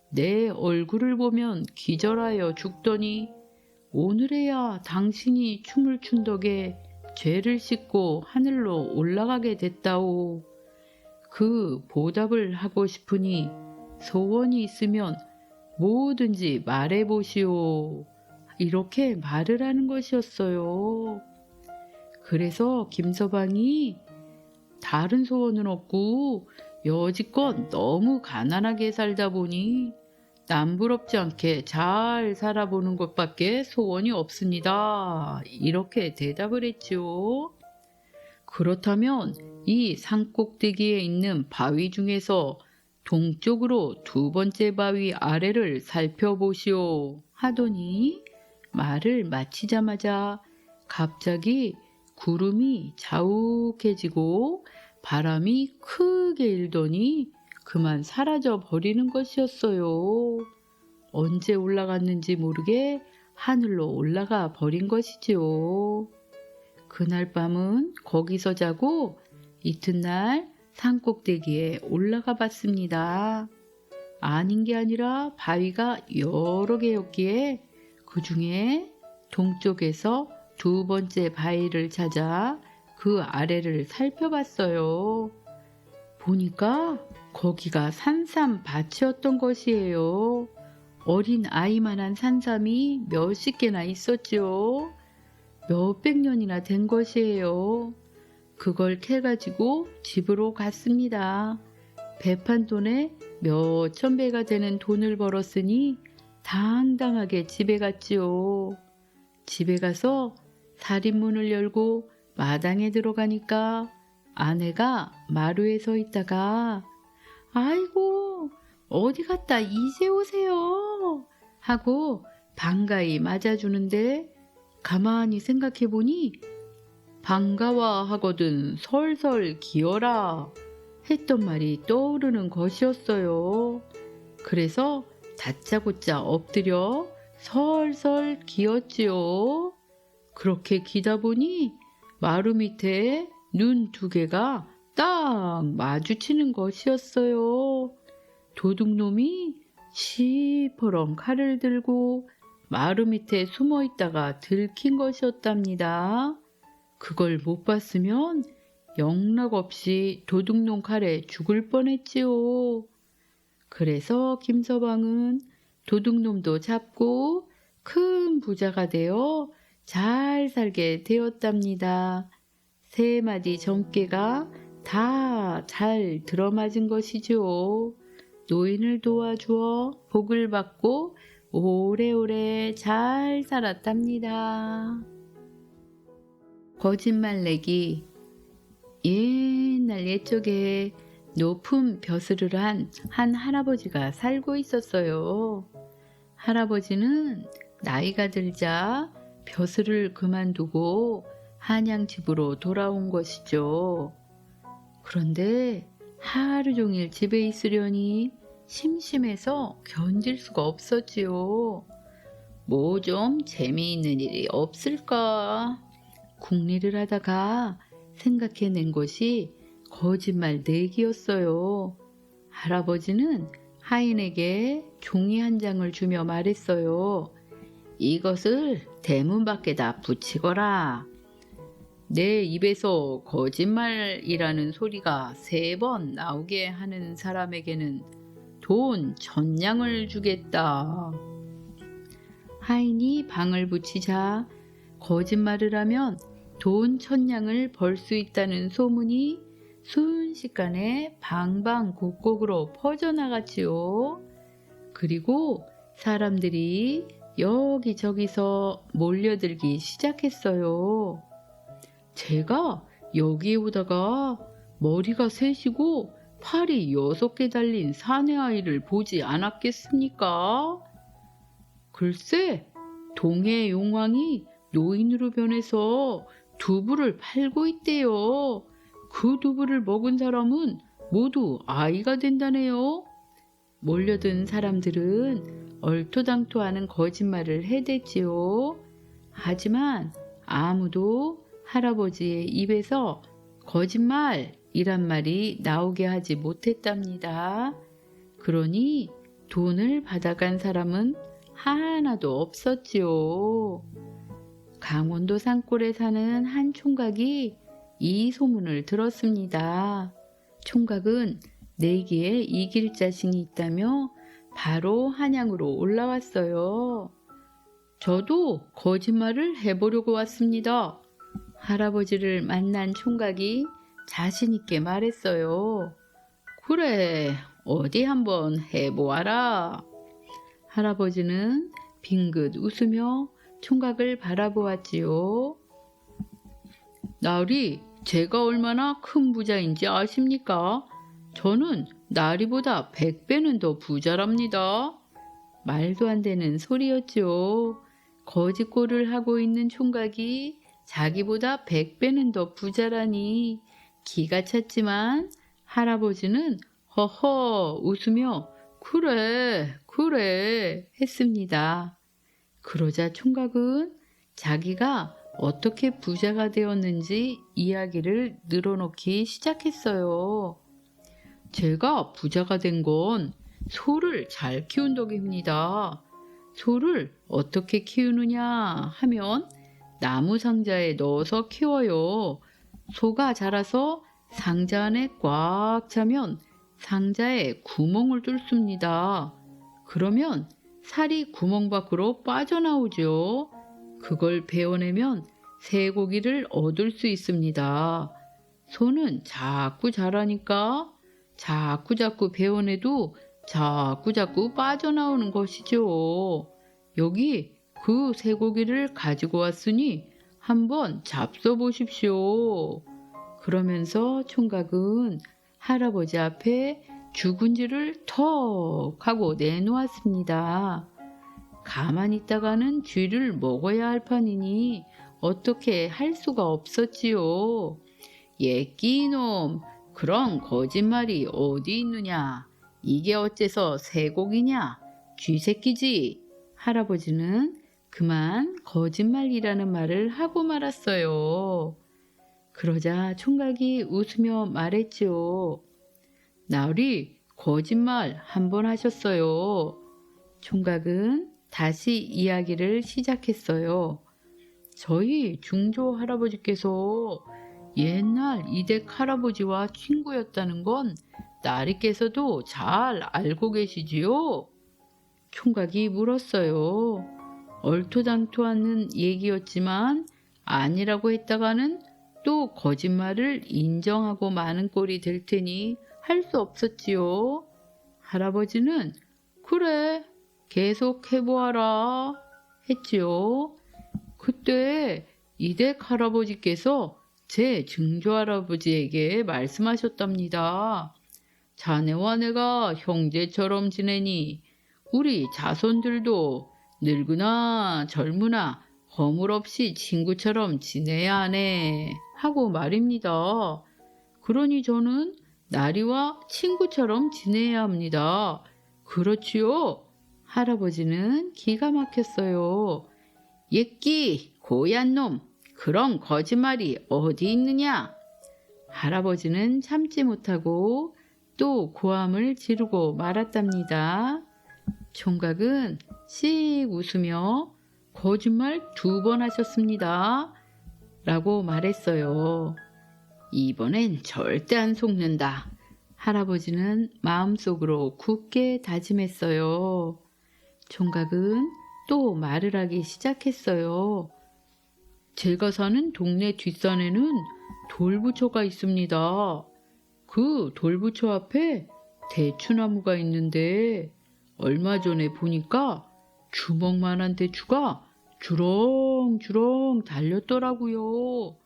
내 얼굴을 보면 기절하여 죽더니 오늘에야 당신이 춤을 춘 덕에 죄를 씻고 하늘로 올라가게 됐다오. 그 보답을 하고 싶으니 소원이 있으면 뭐든지 말해보시오. 이렇게 말을 하는 것이었어요. 그래서 김서방이 다른 소원은 없고 여지껏 너무 가난하게 살다 보니 남부럽지 않게 잘 살아보는 것밖에 소원이 없습니다. 이렇게 대답을 했지요. 그렇다면 이 산꼭대기에 있는 바위 중에서 동쪽으로 두 번째 바위 아래를 살펴보시오 하더니 말을 마치자마자 갑자기 구름이 자욱해지고 바람이 크게 일더니 그만 사라져 버리는 것이었어요. 언제 올라갔는지 모르게 하늘로 올라가 버린 것이지요. 그날 밤은 거기서 자고 이튿날 산꼭대기에 올라가 봤습니다. 아닌 게 아니라 바위가 여러 개였기에 그 중에 동쪽에서 두 번째 바위를 찾아 그 아래를 살펴봤어요. 보니까 거기가 산삼밭이었던 것이에요. 어린 아이만한 산삼이 몇십 개나 있었지요. 몇백 년이나 된 것이에요. 그걸 캐가지고 집으로 갔습니다. 배판 돈에 몇천 배가 되는 돈을 벌었으니 당당하게 집에 갔지요. 집에 가서 살인문을 열고 마당에 들어가니까 아내가 마루에 서 있다가 아이고 어디 갔다 이제 오세요 하고 반가이 맞아주는데 가만히 생각해 보니 반가워 하거든 설설 기어라 했던 말이 떠오르는 것이었어요. 그래서 다짜고짜 엎드려 설설 기었지요. 그렇게 기다 보니 마루 밑에 눈 두 개가 딱 마주치는 것이었어요. 도둑놈이 시퍼런 칼을 들고 마루 밑에 숨어 있다가 들킨 것이었답니다. 그걸 못 봤으면 영락없이 도둑놈 칼에 죽을 뻔했지요. 그래서 김서방은 도둑놈도 잡고 큰 부자가 되어 잘 살게 되었답니다. 세 마디 점괘가 다 잘 들어맞은 것이죠. 노인을 도와주어 복을 받고 오래오래 잘 살았답니다. 거짓말내기. 옛날 옛적에 높은 벼슬을 한 할아버지가 살고 있었어요. 할아버지는 나이가 들자 벼슬을 그만두고 한양집으로 돌아온 것이죠. 그런데 하루 종일 집에 있으려니 심심해서 견딜 수가 없었지요. 뭐 좀 재미있는 일이 없을까? 궁리를 하다가 생각해낸 것이 거짓말 내기였어요. 할아버지는 하인에게 종이 한 장을 주며 말했어요. 이것을 대문 밖에다 붙이거라. 내 입에서 거짓말이라는 소리가 3번 나오게 하는 사람에게는 돈 1000냥을 주겠다. 하인이 방을 붙이자 거짓말을 하면 돈 1000냥을 벌 수 있다는 소문이 순식간에 방방곡곡으로 퍼져나갔지요. 그리고 사람들이 여기저기서 몰려들기 시작했어요. 제가 여기 오다가 머리가 셋이고 팔이 6개 달린 사내 아이를 보지 않았겠습니까? 글쎄, 동해 용왕이 노인으로 변해서 두부를 팔고 있대요. 그 두부를 먹은 사람은 모두 아이가 된다네요. 몰려든 사람들은 얼토당토하는 거짓말을 해댔지요. 하지만 아무도 할아버지의 입에서 거짓말이란 말이 나오게 하지 못했답니다. 그러니 돈을 받아간 사람은 하나도 없었지요. 강원도 산골에 사는 한 총각이 이 소문을 들었습니다. 총각은 내기에 이길 자신이 있다며 바로 한양으로 올라왔어요. 저도 거짓말을 해보려고 왔습니다. 할아버지를 만난 총각이 자신있게 말했어요. 그래, 어디 한번 해보아라. 할아버지는 빙긋 웃으며 총각을 바라보았지요. 나으리, 제가 얼마나 큰 부자인지 아십니까? 저는 나리보다 100배는 더 부자랍니다. 말도 안 되는 소리였죠. 거짓골을 하고 있는 총각이 자기보다 100배는 더 부자라니 기가 찼지만 할아버지는 허허 웃으며 그래 그래 했습니다. 그러자 총각은 자기가 어떻게 부자가 되었는지 이야기를 늘어놓기 시작했어요. 제가 부자가 된 건 소를 잘 키운 덕입니다. 소를 어떻게 키우느냐 하면 나무 상자에 넣어서 키워요. 소가 자라서 상자 안에 꽉 차면 상자에 구멍을 뚫습니다. 그러면 살이 구멍 밖으로 빠져나오죠. 그걸 베어내면 쇠고기를 얻을 수 있습니다. 소는 자꾸 자라니까 자꾸 베어내도 자꾸 빠져나오는 것이죠. 여기 그 쇠고기를 가지고 왔으니 한번 잡숴 보십시오. 그러면서 총각은 할아버지 앞에 죽은지를 턱 하고 내놓았습니다. 가만히 있다가는 쥐를 먹어야 할 판이니 어떻게 할 수가 없었지요. 예끼놈, 그런 거짓말이 어디 있느냐? 이게 어째서 쇠고기냐? 쥐새끼지. 할아버지는 그만 거짓말이라는 말을 하고 말았어요. 그러자 총각이 웃으며 말했지요. 나으리, 거짓말 한 번 하셨어요. 총각은 다시 이야기를 시작했어요. 저희 중조 할아버지께서 옛날 이댁 할아버지와 친구였다는 건 나리께서도 잘 알고 계시지요? 총각이 물었어요. 얼토당토하는 얘기였지만 아니라고 했다가는 또 거짓말을 인정하고 마는 꼴이 될 테니 할 수 없었지요. 할아버지는 그래, 계속 해보아라 했지요. 그때 이댁 할아버지께서 제 증조할아버지에게 말씀하셨답니다. 자네와 내가 형제처럼 지내니 우리 자손들도 늙으나 젊으나 허물없이 친구처럼 지내야 하네 하고 말입니다. 그러니 저는 나리와 친구처럼 지내야 합니다. 그렇지요? 할아버지는 기가 막혔어요. 예끼 고얀 놈, 그런 거짓말이 어디 있느냐? 할아버지는 참지 못하고 또 고함을 지르고 말았답니다. 총각은 씩 웃으며 거짓말 2번 하셨습니다. 라고 말했어요. 이번엔 절대 안 속는다. 할아버지는 마음속으로 굳게 다짐했어요. 총각은 또 말을 하기 시작했어요. 제가 사는 동네 뒷산에는 돌부처가 있습니다. 그 돌부처 앞에 대추나무가 있는데 얼마 전에 보니까 주먹만한 대추가 주렁주렁 달렸더라고요.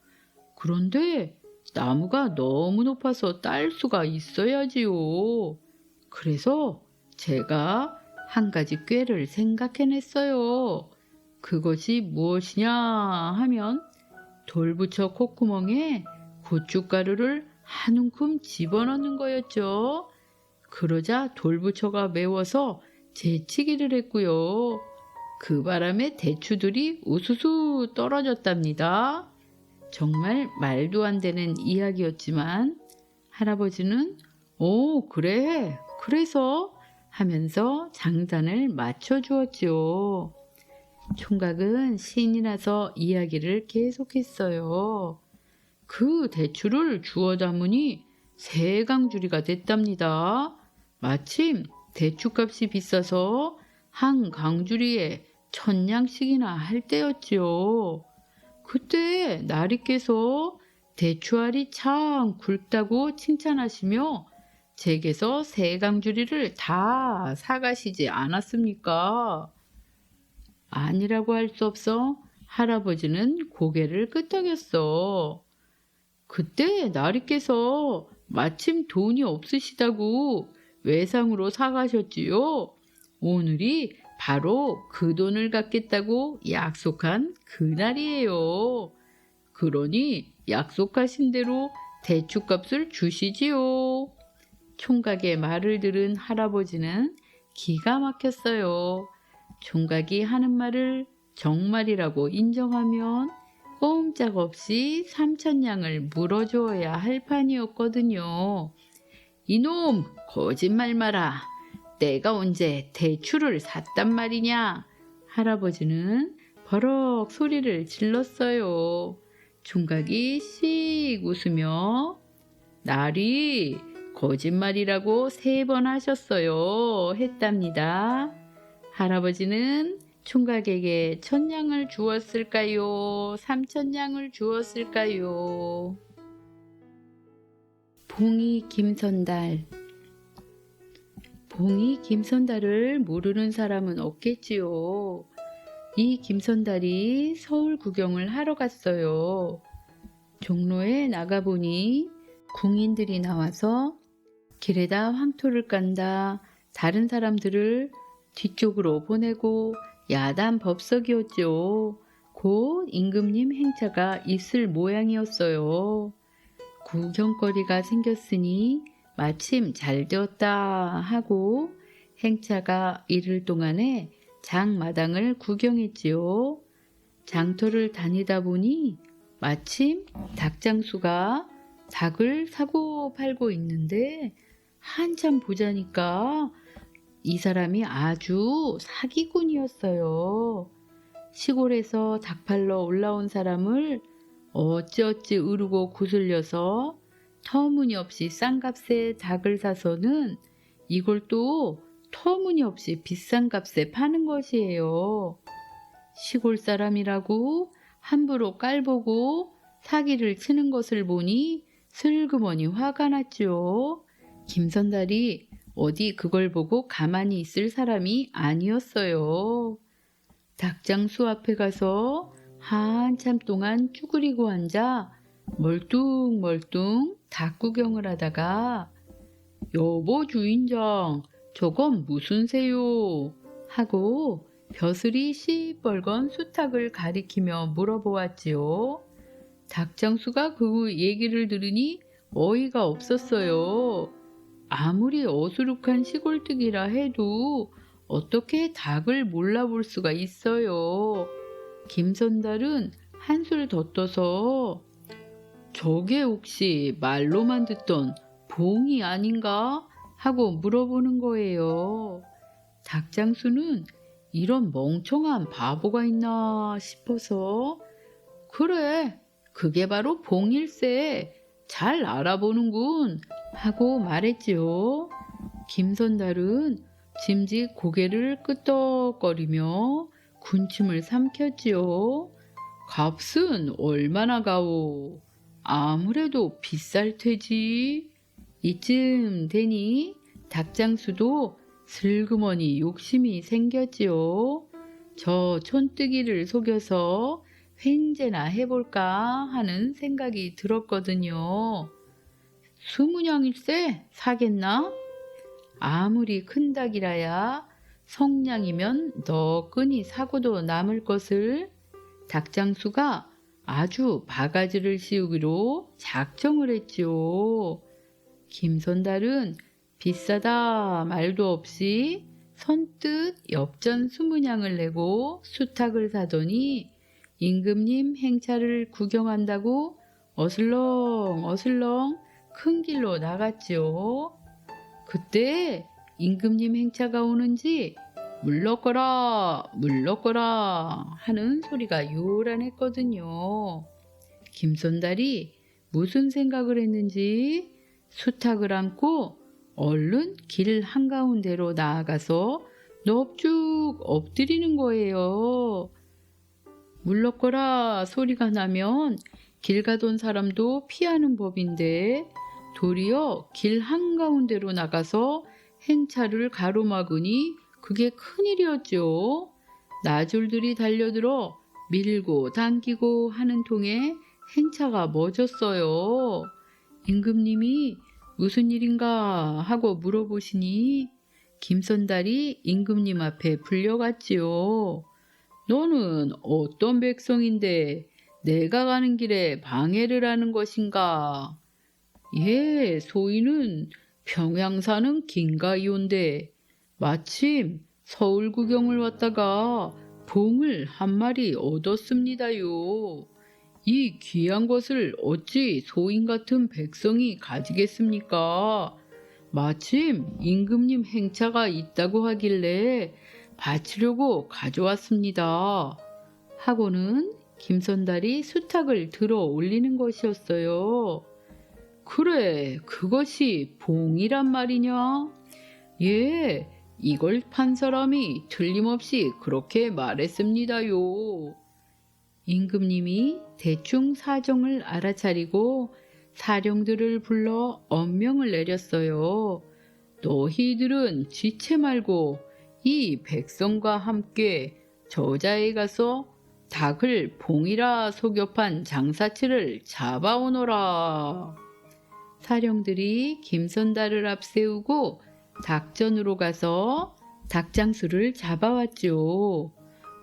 그런데 나무가 너무 높아서 딸 수가 있어야지요. 그래서 제가 한 가지 꾀를 생각해냈어요. 그것이 무엇이냐 하면 돌부처 콧구멍에 고춧가루를 한 움큼 집어넣는 거였죠. 그러자 돌부처가 매워서 재치기를 했고요. 그 바람에 대추들이 우수수 떨어졌답니다. 정말 말도 안 되는 이야기였지만 할아버지는 오, 그래, 그래서 하면서 장단을 맞춰주었죠. 총각은 신이 나서 이야기를 계속했어요. 그 대추를 주워 담으니 세 강주리가 됐답니다. 마침 대추값이 비싸서 한 강주리에 1000냥씩이나 할 때였지요. 그때 나리께서 대추알이 참 굵다고 칭찬하시며 제게서 세 강주리를 다 사가시지 않았습니까? 아니라고 할 수 없어 할아버지는 고개를 끄덕였어. 그때 나리께서 마침 돈이 없으시다고 외상으로 사가셨지요. 오늘이 바로 그 돈을 갚겠다고 약속한 그날이에요. 그러니 약속하신 대로 대추값을 주시지요. 총각의 말을 들은 할아버지는 기가 막혔어요. 총각이 하는 말을 정말이라고 인정하면 꼼짝없이 3000냥을 물어주어야 할 판이었거든요. 이놈, 거짓말 마라. 내가 언제 대추를 샀단 말이냐? 할아버지는 버럭 소리를 질렀어요. 총각이 씩 웃으며 나리, 거짓말이라고 3번 하셨어요. 했답니다. 할아버지는 총각에게 1000냥을 주었을까요? 3000냥을 주었을까요? 봉이 김선달. 봉이 김선달을 모르는 사람은 없겠지요. 이 김선달이 서울 구경을 하러 갔어요. 종로에 나가보니 궁인들이 나와서 길에다 황토를 깐다 다른 사람들을 뒤쪽으로 보내고 야단 법석이었죠. 곧 임금님 행차가 있을 모양이었어요. 구경거리가 생겼으니 마침 잘 되었다 하고 행차가 이를 동안에 장마당을 구경했지요. 장터를 다니다 보니 마침 닭장수가 닭을 사고 팔고 있는데 한참 보자니까 이 사람이 아주 사기꾼이었어요. 시골에서 닭 팔러 올라온 사람을 어찌어찌 으르고 구슬려서 터무니없이 싼 값에 닭을 사서는 이걸 또 터무니없이 비싼 값에 파는 것이에요. 시골 사람이라고 함부로 깔보고 사기를 치는 것을 보니 슬그머니 화가 났죠. 김선달이 어디 그걸 보고 가만히 있을 사람이 아니었어요. 닭장수 앞에 가서 한참 동안 쭈그리고 앉아 멀뚱멀뚱 닭 구경을 하다가 여보 주인장, 저건 무슨 새요? 하고 벼슬이 시뻘건 수탉을 가리키며 물어보았지요. 닭장수가 그 얘기를 들으니 어이가 없었어요. 아무리 어수룩한 시골뜨기라 해도 어떻게 닭을 몰라볼 수가 있어요. 김선달은 한술 더 떠서 저게 혹시 말로만 듣던 봉이 아닌가? 하고 물어보는 거예요. 닭장수는 이런 멍청한 바보가 있나 싶어서 그래, 그게 바로 봉일세. 잘 알아보는군. 하고 말했지요. 김선달은 짐짓 고개를 끄덕거리며 군침을 삼켰지요. 값은 얼마나 가오? 아무래도 비쌀 테지. 이쯤 되니 닭장수도 슬그머니 욕심이 생겼지요. 저 촌뜨기를 속여서 횡재나 해볼까 하는 생각이 들었거든요. 20냥일세 사겠나? 아무리 큰 닭이라야 성냥이면 너끈히 사고도 남을 것을 닭장수가 아주 바가지를 씌우기로 작정을 했지요. 김선달은 비싸다 말도 없이 선뜻 엽전 20냥을 내고 수탉을 사더니 임금님 행차를 구경한다고 어슬렁어슬렁 큰 길로 나갔지요. 그때 임금님 행차가 오는지 물러거라 물러거라 하는 소리가 요란했거든요. 김선달이 무슨 생각을 했는지 수탉을 안고 얼른 길 한가운데로 나아가서 넙죽 엎드리는 거예요. 물러거라 소리가 나면 길 가던 사람도 피하는 법인데 도리어 길 한가운데로 나가서 행차를 가로막으니 그게 큰일이었죠. 나졸들이 달려들어 밀고 당기고 하는 통에 행차가 멎었어요. 임금님이 무슨 일인가 하고 물어보시니 김선달이 임금님 앞에 불려갔지요. 너는 어떤 백성인데 내가 가는 길에 방해를 하는 것인가? 예, 소인은 평양 사는 김가이온데 마침 서울 구경을 왔다가 봉을 한 마리 얻었습니다요. 이 귀한 것을 어찌 소인 같은 백성이 가지겠습니까? 마침 임금님 행차가 있다고 하길래 바치려고 가져왔습니다. 하고는 김선달이 수탉을 들어 올리는 것이었어요. 그래, 그것이 봉이란 말이냐? 예, 이걸 판 사람이 틀림없이 그렇게 말했습니다요. 임금님이 대충 사정을 알아차리고 사령들을 불러 엄명을 내렸어요. 너희들은 지체 말고 이 백성과 함께 저자에 가서 닭을 봉이라 속여 판 장사치를 잡아오너라. 사령들이 김선달을 앞세우고 닭전으로 가서 닭장수를 잡아왔죠.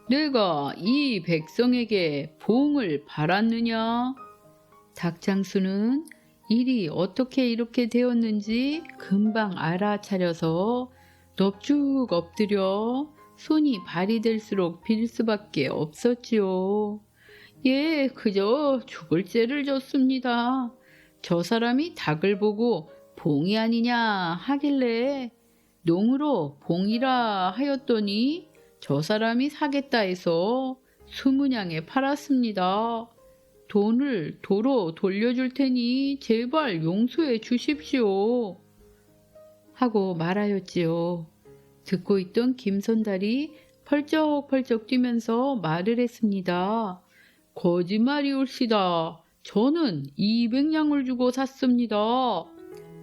내가 이 백성에게 봉을 팔았느냐? 닭장수는 일이 어떻게 이렇게 되었는지 금방 알아차려서 넙죽 엎드려 손이 발이 될수록 빌 수밖에 없었지요. 예, 그저 죽을 죄를 졌습니다. 저 사람이 닭을 보고 봉이 아니냐 하길래 농으로 봉이라 하였더니 저 사람이 사겠다 해서 20냥에 팔았습니다. 돈을 도로 돌려줄 테니 제발 용서해 주십시오. 하고 말하였지요. 듣고 있던 김선달이 펄쩍펄쩍 뛰면서 말을 했습니다. 거짓말이올시다. 저는 200냥을 주고 샀습니다.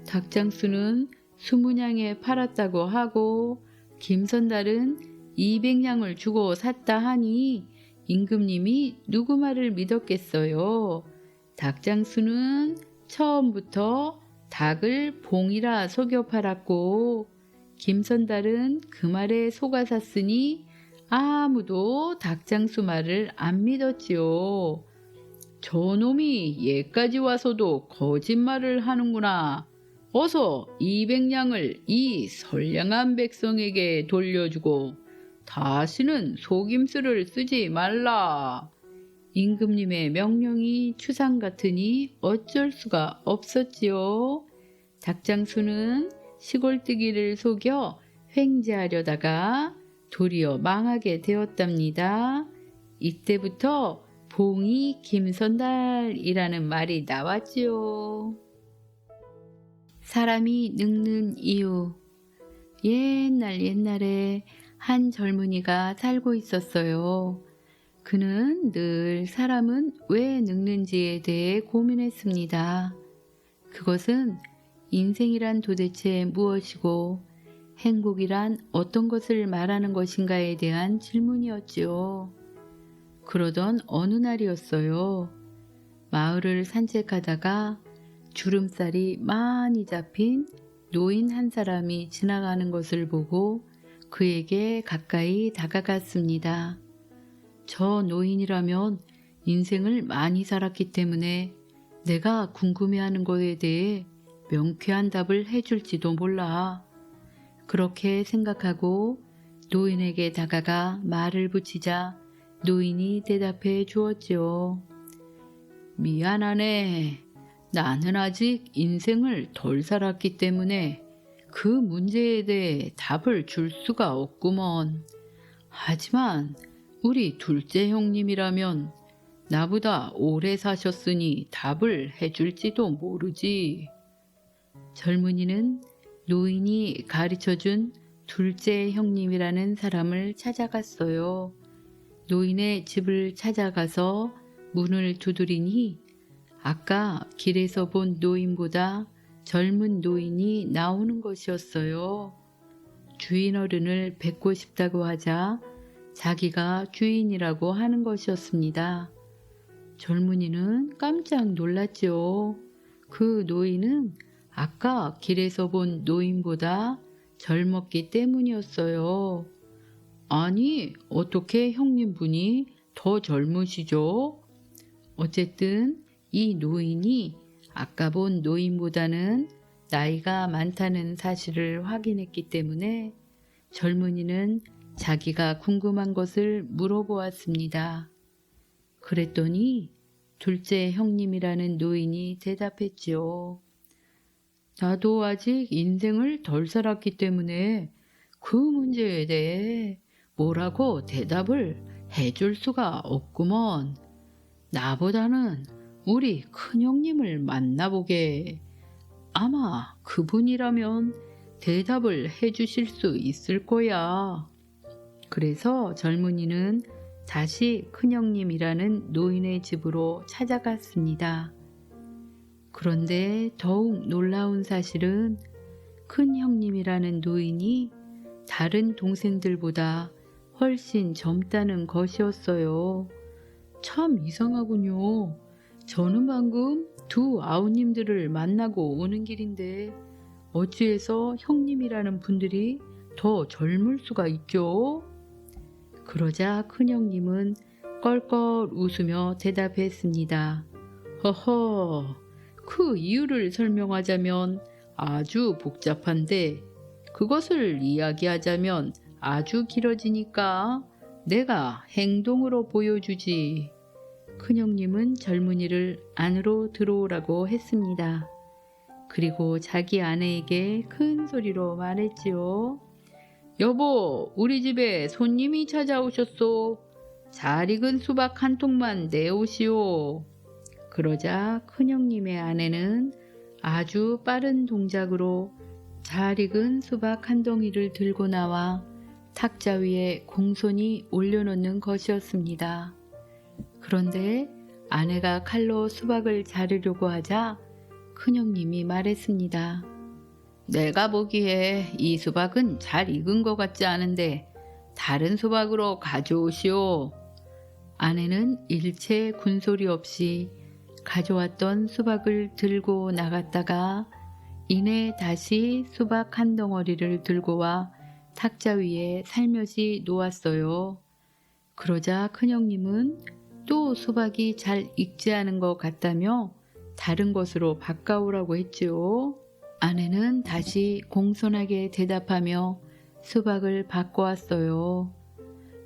닭장수는 20냥에 팔았다고 하고 김선달은 200냥을 주고 샀다 하니 임금님이 누구 말을 믿었겠어요. 닭장수는 처음부터 닭을 봉이라 속여 팔았고 김선달은 그 말에 속아 샀으니 아무도 닭장수 말을 안 믿었지요. 저놈이 얘까지 와서도 거짓말을 하는구나. 어서 200냥을 이 선량한 백성에게 돌려주고 다시는 속임수를 쓰지 말라. 임금님의 명령이 추상 같으니 어쩔 수가 없었지요. 닭장수는 시골뜨기를 속여 횡재하려다가 도리어 망하게 되었답니다. 이때부터 봉이 김선달이라는 말이 나왔지요. 사람이 늙는 이유. 옛날에 한 젊은이가 살고 있었어요. 그는 늘 사람은 왜 늙는지에 대해 고민했습니다. 그것은 인생이란 도대체 무엇이고 행복이란 어떤 것을 말하는 것인가에 대한 질문이었지요. 그러던 어느 날이었어요. 마을을 산책하다가 주름살이 많이 잡힌 노인 한 사람이 지나가는 것을 보고 그에게 가까이 다가갔습니다. 저 노인이라면 인생을 많이 살았기 때문에 내가 궁금해하는 것에 대해 명쾌한 답을 해줄지도 몰라. 그렇게 생각하고 노인에게 다가가 말을 붙이자 노인이 대답해 주었지요. 미안하네. 나는 아직 인생을 덜 살았기 때문에 그 문제에 대해 답을 줄 수가 없구먼. 하지만 우리 둘째 형님이라면 나보다 오래 사셨으니 답을 해줄지도 모르지. 젊은이는 노인이 가르쳐준 둘째 형님이라는 사람을 찾아갔어요. 노인의 집을 찾아가서 문을 두드리니 아까 길에서 본 노인보다 젊은 노인이 나오는 것이었어요. 주인 어른을 뵙고 싶다고 하자 자기가 주인이라고 하는 것이었습니다. 젊은이는 깜짝 놀랐죠. 그 노인은 아까 길에서 본 노인보다 젊었기 때문이었어요. 아니, 어떻게 형님분이 더 젊으시죠? 어쨌든 이 노인이 아까 본 노인보다는 나이가 많다는 사실을 확인했기 때문에 젊은이는 자기가 궁금한 것을 물어보았습니다. 그랬더니 둘째 형님이라는 노인이 대답했지요. 나도 아직 인생을 덜 살았기 때문에 그 문제에 대해 뭐라고 대답을 해줄 수가 없구먼. 나보다는 우리 큰형님을 만나보게. 아마 그분이라면 대답을 해주실 수 있을 거야. 그래서 젊은이는 다시 큰형님이라는 노인의 집으로 찾아갔습니다. 그런데 더욱 놀라운 사실은 큰형님이라는 노인이 다른 동생들보다 훨씬 젊다는 것이었어요. 참 이상하군요. 저는 방금 두 아우님들을 만나고 오는 길인데 어찌해서 형님이라는 분들이 더 젊을 수가 있죠? 그러자 큰형님은 껄껄 웃으며 대답했습니다. 허허, 그 이유를 설명하자면 아주 복잡한데 그것을 이야기하자면 아주 길어지니까 내가 행동으로 보여주지. 큰형님은 젊은이를 안으로 들어오라고 했습니다. 그리고 자기 아내에게 큰 소리로 말했지요. 여보, 우리 집에 손님이 찾아오셨소. 잘 익은 수박 한 통만 내오시오. 그러자 큰형님의 아내는 아주 빠른 동작으로 잘 익은 수박 한 덩이를 들고 나와 탁자 위에 공손히 올려놓는 것이었습니다. 그런데 아내가 칼로 수박을 자르려고 하자 큰형님이 말했습니다. 내가 보기에 이 수박은 잘 익은 것 같지 않은데 다른 수박으로 가져오시오. 아내는 일체 군소리 없이 가져왔던 수박을 들고 나갔다가 이내 다시 수박 한 덩어리를 들고 와 탁자 위에 살며시 놓았어요. 그러자 큰형님은 또 수박이 잘 익지 않은 것 같다며 다른 것으로 바꿔오라고 했지요. 아내는 다시 공손하게 대답하며 수박을 바꿔왔어요.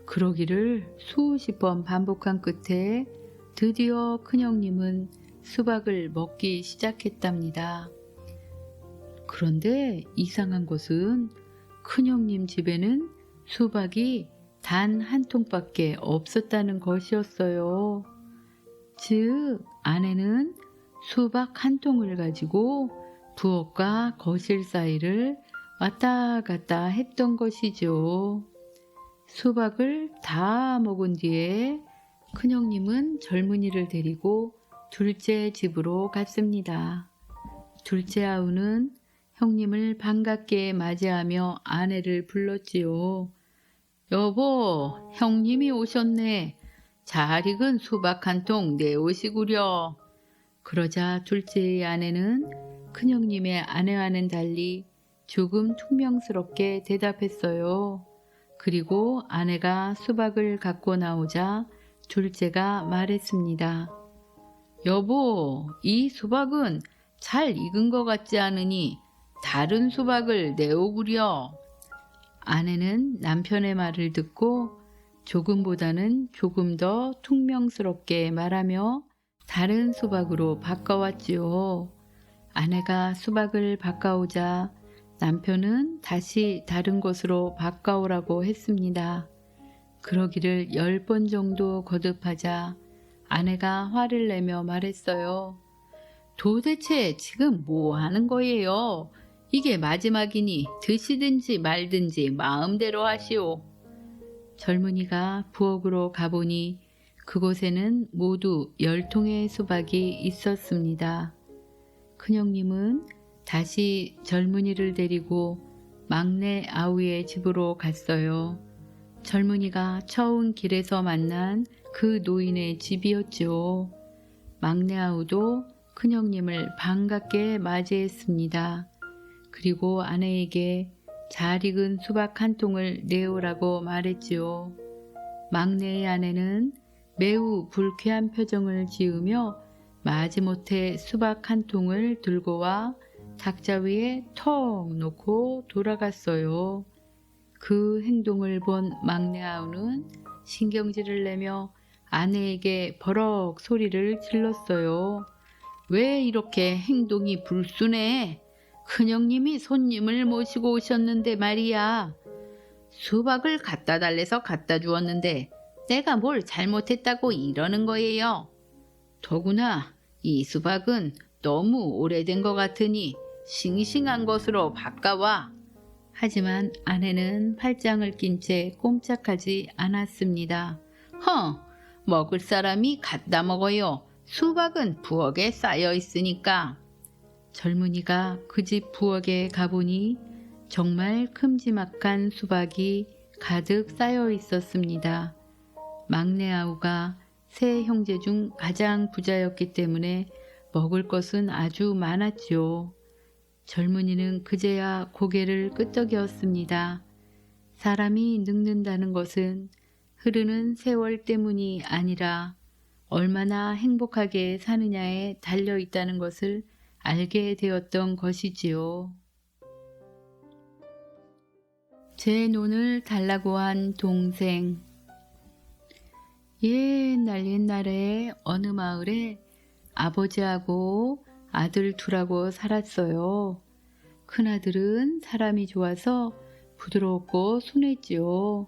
그러기를 수십 번 반복한 끝에 드디어 큰형님은 수박을 먹기 시작했답니다. 그런데 이상한 것은 큰형님 집에는 수박이 단 한 통밖에 없었다는 것이었어요. 즉 아내는 수박 한 통을 가지고 부엌과 거실 사이를 왔다 갔다 했던 것이죠. 수박을 다 먹은 뒤에 큰형님은 젊은이를 데리고 둘째 집으로 갔습니다. 둘째 아우는 형님을 반갑게 맞이하며 아내를 불렀지요. 여보, 형님이 오셨네. 잘 익은 수박 한 통 내오시구려. 그러자 둘째의 아내는 큰형님의 아내와는 달리 조금 퉁명스럽게 대답했어요. 그리고 아내가 수박을 갖고 나오자 둘째가 말했습니다. 여보, 이 수박은 잘 익은 것 같지 않으니 다른 수박을 내오구려. 아내는 남편의 말을 듣고 조금보다는 조금 더 퉁명스럽게 말하며 다른 수박으로 바꿔왔지요. 아내가 수박을 바꿔오자 남편은 다시 다른 것으로 바꿔오라고 했습니다. 그러기를 10번 정도 거듭하자 아내가 화를 내며 말했어요. 도대체 지금 뭐 하는 거예요? 이게 마지막이니 드시든지 말든지 마음대로 하시오. 젊은이가 부엌으로 가보니 그곳에는 모두 10통의 수박이 있었습니다. 큰형님은 다시 젊은이를 데리고 막내 아우의 집으로 갔어요. 젊은이가 처음 길에서 만난 그 노인의 집이었죠. 막내 아우도 큰형님을 반갑게 맞이했습니다. 그리고 아내에게 잘 익은 수박 한 통을 내오라고 말했지요. 막내의 아내는 매우 불쾌한 표정을 지으며 마지못해 수박 한 통을 들고 와 탁자 위에 턱 놓고 돌아갔어요. 그 행동을 본 막내 아우는 신경질을 내며 아내에게 버럭 소리를 질렀어요. 왜 이렇게 행동이 불순해? 큰형님이 손님을 모시고 오셨는데 말이야. 수박을 갖다 달래서 갖다 주었는데 내가 뭘 잘못했다고 이러는 거예요. 더구나 이 수박은 너무 오래된 것 같으니 싱싱한 것으로 바꿔와. 하지만 아내는 팔짱을 낀 채 꼼짝하지 않았습니다. 먹을 사람이 갖다 먹어요. 수박은 부엌에 쌓여 있으니까. 젊은이가 그 집 부엌에 가보니 정말 큼지막한 수박이 가득 쌓여 있었습니다. 막내 아우가 세 형제 중 가장 부자였기 때문에 먹을 것은 아주 많았지요. 젊은이는 그제야 고개를 끄덕였습니다. 사람이 늙는다는 것은 흐르는 세월 때문이 아니라 얼마나 행복하게 사느냐에 달려 있다는 것을 알게 되었던 것이지요. 제 논을 달라고 한 동생. 옛날에 어느 마을에 아버지하고 아들 둘하고 살았어요. 큰아들은 사람이 좋아서 부드럽고 순했지요.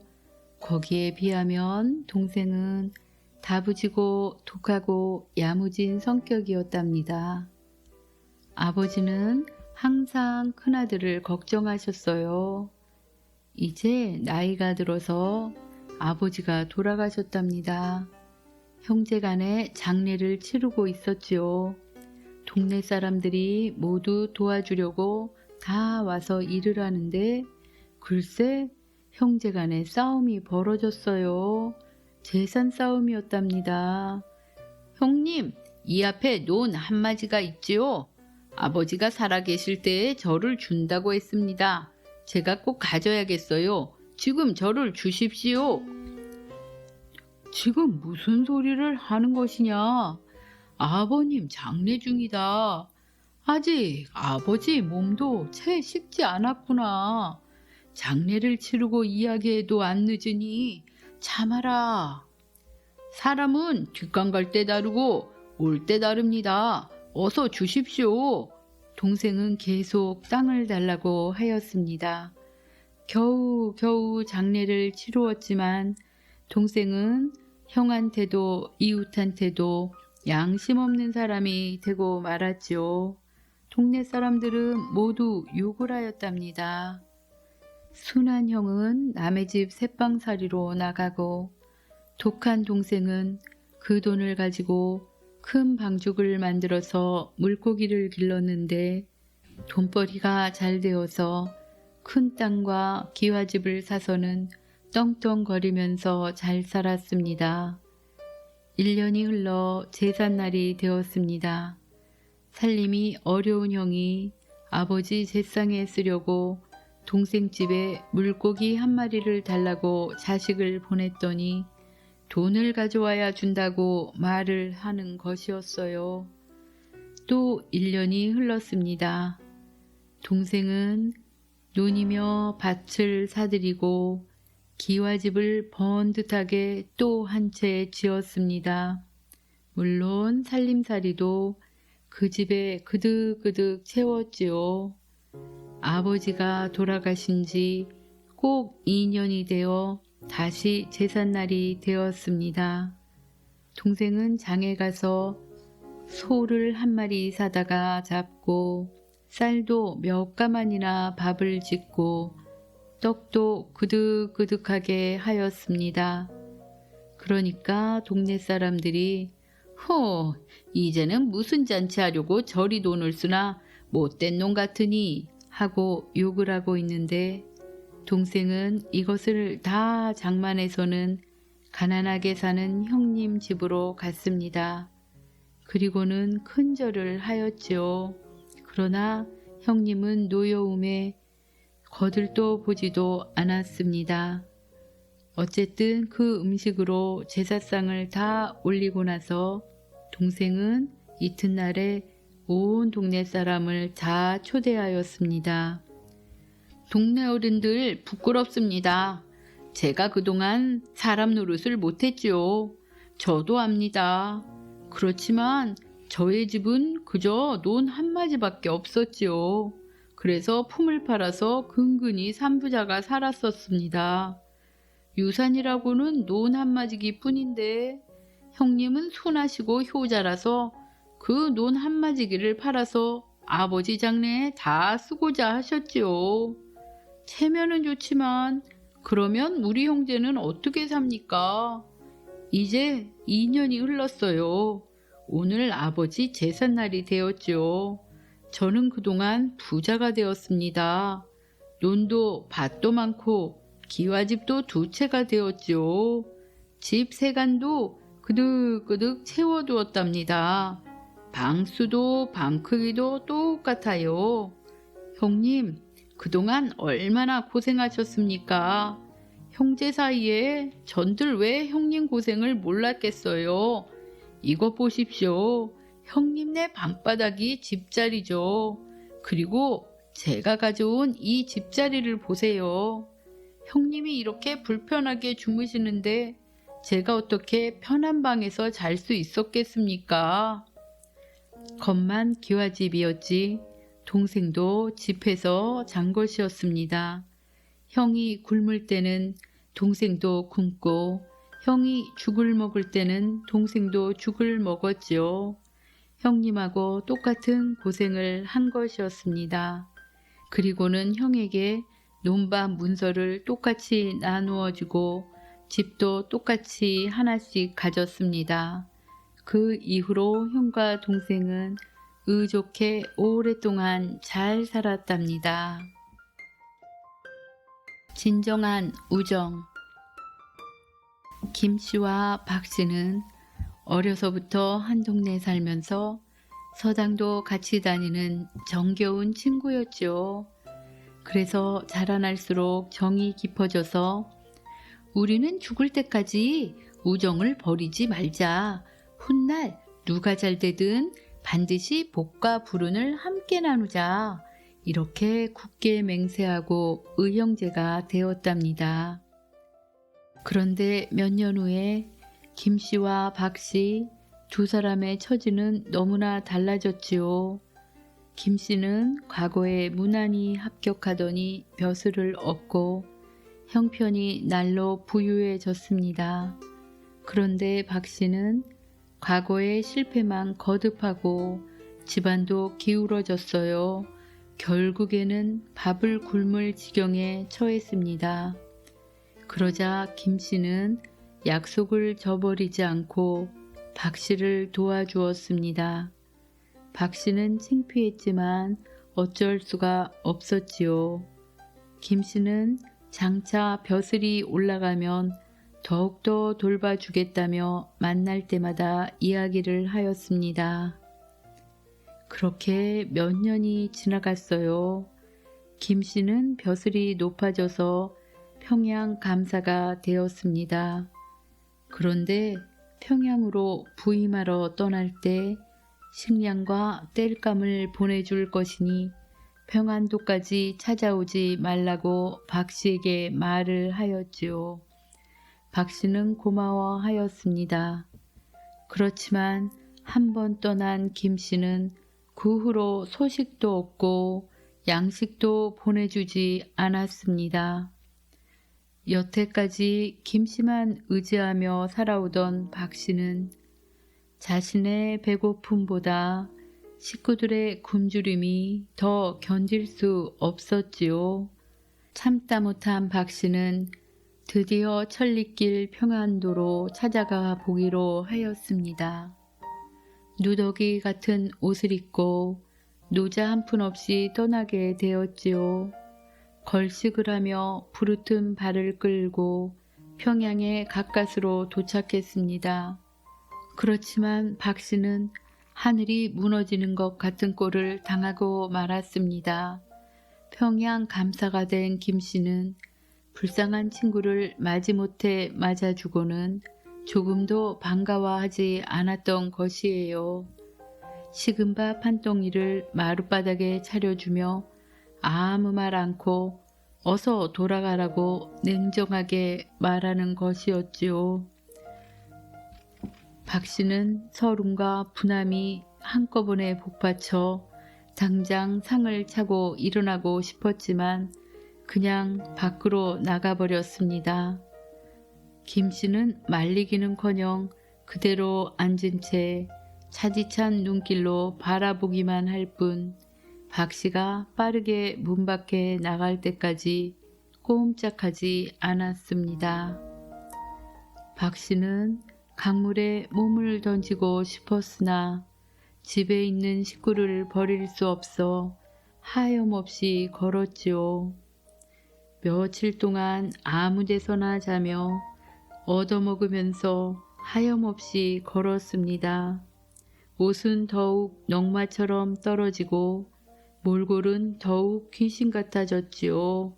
거기에 비하면 동생은 다부지고 독하고 야무진 성격이었답니다. 아버지는 항상 큰아들을 걱정하셨어요. 이제 나이가 들어서 아버지가 돌아가셨답니다. 형제간에 장례를 치르고 있었지요. 동네 사람들이 모두 도와주려고 다 와서 일을 하는데 글쎄 형제간에 싸움이 벌어졌어요. 재산 싸움이었답니다. 형님, 이 앞에 논 한마디가 있지요. 아버지가 살아계실 때에 저를 준다고 했습니다. 제가 꼭 가져야겠어요. 지금 저를 주십시오. 지금 무슨 소리를 하는 것이냐? 아버님 장례 중이다. 아직 아버지 몸도 채 식지 않았구나. 장례를 치르고 이야기해도 안 늦으니 참아라. 사람은 뒷강 갈 때 다르고 올 때 다릅니다. 어서 주십시오. 동생은 계속 땅을 달라고 하였습니다. 겨우 장례를 치루었지만 동생은 형한테도 이웃한테도 양심 없는 사람이 되고 말았지요. 동네 사람들은 모두 욕을 하였답니다. 순한 형은 남의 집 새빵살이로 나가고 독한 동생은 그 돈을 가지고 큰 방죽을 만들어서 물고기를 길렀는데 돈벌이가 잘 되어서 큰 땅과 기와집을 사서는 떵떵거리면서 잘 살았습니다. 1년이 흘러 제삿날이 되었습니다. 살림이 어려운 형이 아버지 제상에 쓰려고 동생 집에 물고기 한 마리를 달라고 자식을 보냈더니 돈을 가져와야 준다고 말을 하는 것이었어요. 또 1년이 흘렀습니다. 동생은 논이며 밭을 사들이고 기와집을 번듯하게 또 한 채 지었습니다. 물론 살림살이도 그 집에 그득그득 채웠지요. 아버지가 돌아가신 지 꼭 2년이 되어 다시 제삿날이 되었습니다. 동생은 장에 가서 소를 한 마리 사다가 잡고 쌀도 몇 가만이나 밥을 짓고 떡도 그득그득하게 하였습니다. 그러니까 동네 사람들이 이제는 무슨 잔치하려고 저리 돈을 쓰나 못된 놈 같으니 하고 욕을 하고 있는데 동생은 이것을 다 장만해서는 가난하게 사는 형님 집으로 갔습니다. 그리고는 큰 절을 하였지요. 그러나 형님은 노여움에 거들떠 보지도 않았습니다. 어쨌든 그 음식으로 제사상을 다 올리고 나서 동생은 이튿날에 온 동네 사람을 다 초대하였습니다. 동네 어른들 부끄럽습니다. 제가 그동안 사람 노릇을 못했지요. 저도 압니다. 그렇지만 저의 집은 그저 논 한 마디밖에 없었지요. 그래서 품을 팔아서 근근히 삼부자가 살았었습니다. 유산이라고는 논 한 마디기 뿐인데 형님은 순하시고 효자라서 그 논 한 마디기를 팔아서 아버지 장래에 다 쓰고자 하셨지요. 체면은 좋지만 그러면 우리 형제는 어떻게 삽니까? 이제 2년이 흘렀어요. 오늘 아버지 제삿날이 되었죠. 저는 그동안 부자가 되었습니다. 논도 밭도 많고 기와집도 2채가 되었죠. 집 세간도 그득그득 채워두었답니다. 방수도 방 크기도 똑같아요. 형님, 그동안 얼마나 고생하셨습니까? 형제 사이에 전들 왜 형님 고생을 몰랐겠어요? 이것 보십시오. 형님네 방바닥이 집자리죠. 그리고 제가 가져온 이 집자리를 보세요. 형님이 이렇게 불편하게 주무시는데 제가 어떻게 편한 방에서 잘 수 있었겠습니까? 겉만 기와집이었지 동생도 집에서 잔 것이었습니다. 형이 굶을 때는 동생도 굶고 형이 죽을 먹을 때는 동생도 죽을 먹었지요. 형님하고 똑같은 고생을 한 것이었습니다. 그리고는 형에게 논밭 문서를 똑같이 나누어 주고 집도 똑같이 하나씩 가졌습니다. 그 이후로 형과 동생은 의좋게 오랫동안 잘 살았답니다. 진정한 우정. 김씨와 박씨는 어려서부터 한 동네에 살면서 서당도 같이 다니는 정겨운 친구였죠. 그래서 자라날수록 정이 깊어져서 우리는 죽을 때까지 우정을 버리지 말자. 훗날 누가 잘 되든 반드시 복과 불운을 함께 나누자. 이렇게 굳게 맹세하고 의형제가 되었답니다. 그런데 몇 년 후에 김씨와 박씨 2사람의 처지는 너무나 달라졌지요. 김씨는 과거에 무난히 합격하더니 벼슬을 얻고 형편이 날로 부유해졌습니다. 그런데 박씨는 과거의 실패만 거듭하고 집안도 기울어졌어요. 결국에는 밥을 굶을 지경에 처했습니다. 그러자 김 씨는 약속을 저버리지 않고 박 씨를 도와주었습니다. 박 씨는 창피했지만 어쩔 수가 없었지요. 김 씨는 장차 벼슬이 올라가면 더욱더 돌봐주겠다며 만날 때마다 이야기를 하였습니다. 그렇게 몇 년이 지나갔어요. 김 씨는 벼슬이 높아져서 평양 감사가 되었습니다. 그런데 평양으로 부임하러 떠날 때 식량과 땔감을 보내줄 것이니 평안도까지 찾아오지 말라고 박 씨에게 말을 하였지요. 박 씨는 고마워하였습니다. 그렇지만 한 번 떠난 김 씨는 그 후로 소식도 없고 양식도 보내주지 않았습니다. 여태까지 김 씨만 의지하며 살아오던 박 씨는 자신의 배고픔보다 식구들의 굶주림이 더 견딜 수 없었지요. 참다 못한 박 씨는 드디어 천리길 평안도로 찾아가 보기로 하였습니다. 누더기 같은 옷을 입고 노자 한 푼 없이 떠나게 되었지요. 걸식을 하며 부르튼 발을 끌고 평양에 가까스로 도착했습니다. 그렇지만 박 씨는 하늘이 무너지는 것 같은 꼴을 당하고 말았습니다. 평양 감사가 된 김 씨는 불쌍한 친구를 마지못해 맞아주고는 조금도 반가워하지 않았던 것이에요. 식은 밥 한 덩이를 마룻바닥에 차려주며 아무 말 않고 어서 돌아가라고 냉정하게 말하는 것이었지요. 박 씨는 서름과 분함이 한꺼번에 복받쳐 당장 상을 차고 일어나고 싶었지만 그냥 밖으로 나가버렸습니다. 김 씨는 말리기는커녕 그대로 앉은 채 차디찬 눈길로 바라보기만 할 뿐 박 씨가 빠르게 문 밖에 나갈 때까지 꼼짝하지 않았습니다. 박 씨는 강물에 몸을 던지고 싶었으나 집에 있는 식구를 버릴 수 없어 하염없이 걸었지요. 며칠 동안 아무 데서나 자며 얻어먹으면서 하염없이 걸었습니다. 옷은 더욱 넝마처럼 떨어지고 몰골은 더욱 귀신 같아졌지요.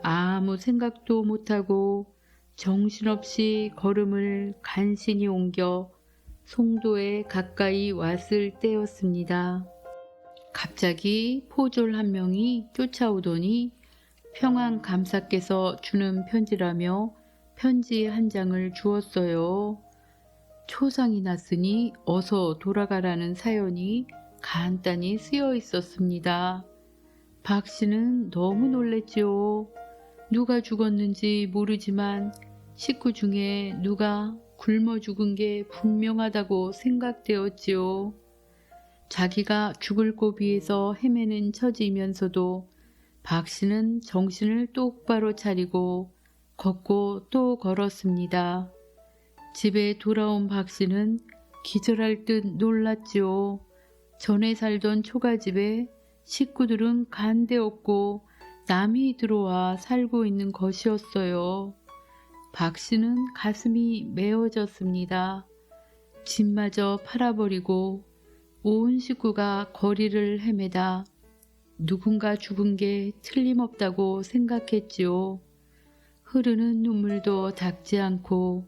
아무 생각도 못하고 정신없이 걸음을 간신히 옮겨 송도에 가까이 왔을 때였습니다. 갑자기 포졸 한 명이 쫓아오더니 평안 감사께서 주는 편지라며 편지 한 장을 주었어요. 초상이 났으니 어서 돌아가라는 사연이 간단히 쓰여 있었습니다. 박 씨는 너무 놀랬지요. 누가 죽었는지 모르지만 식구 중에 누가 굶어 죽은 게 분명하다고 생각되었지요. 자기가 죽을 고비에서 헤매는 처지면서도 박 씨는 정신을 똑바로 차리고 걷고 또 걸었습니다. 집에 돌아온 박 씨는 기절할 듯 놀랐지요. 전에 살던 초가집에 식구들은 간데없고 남이 들어와 살고 있는 것이었어요. 박 씨는 가슴이 메어졌습니다. 집마저 팔아버리고 온 식구가 거리를 헤매다 누군가 죽은 게 틀림없다고 생각했지요. 흐르는 눈물도 닦지 않고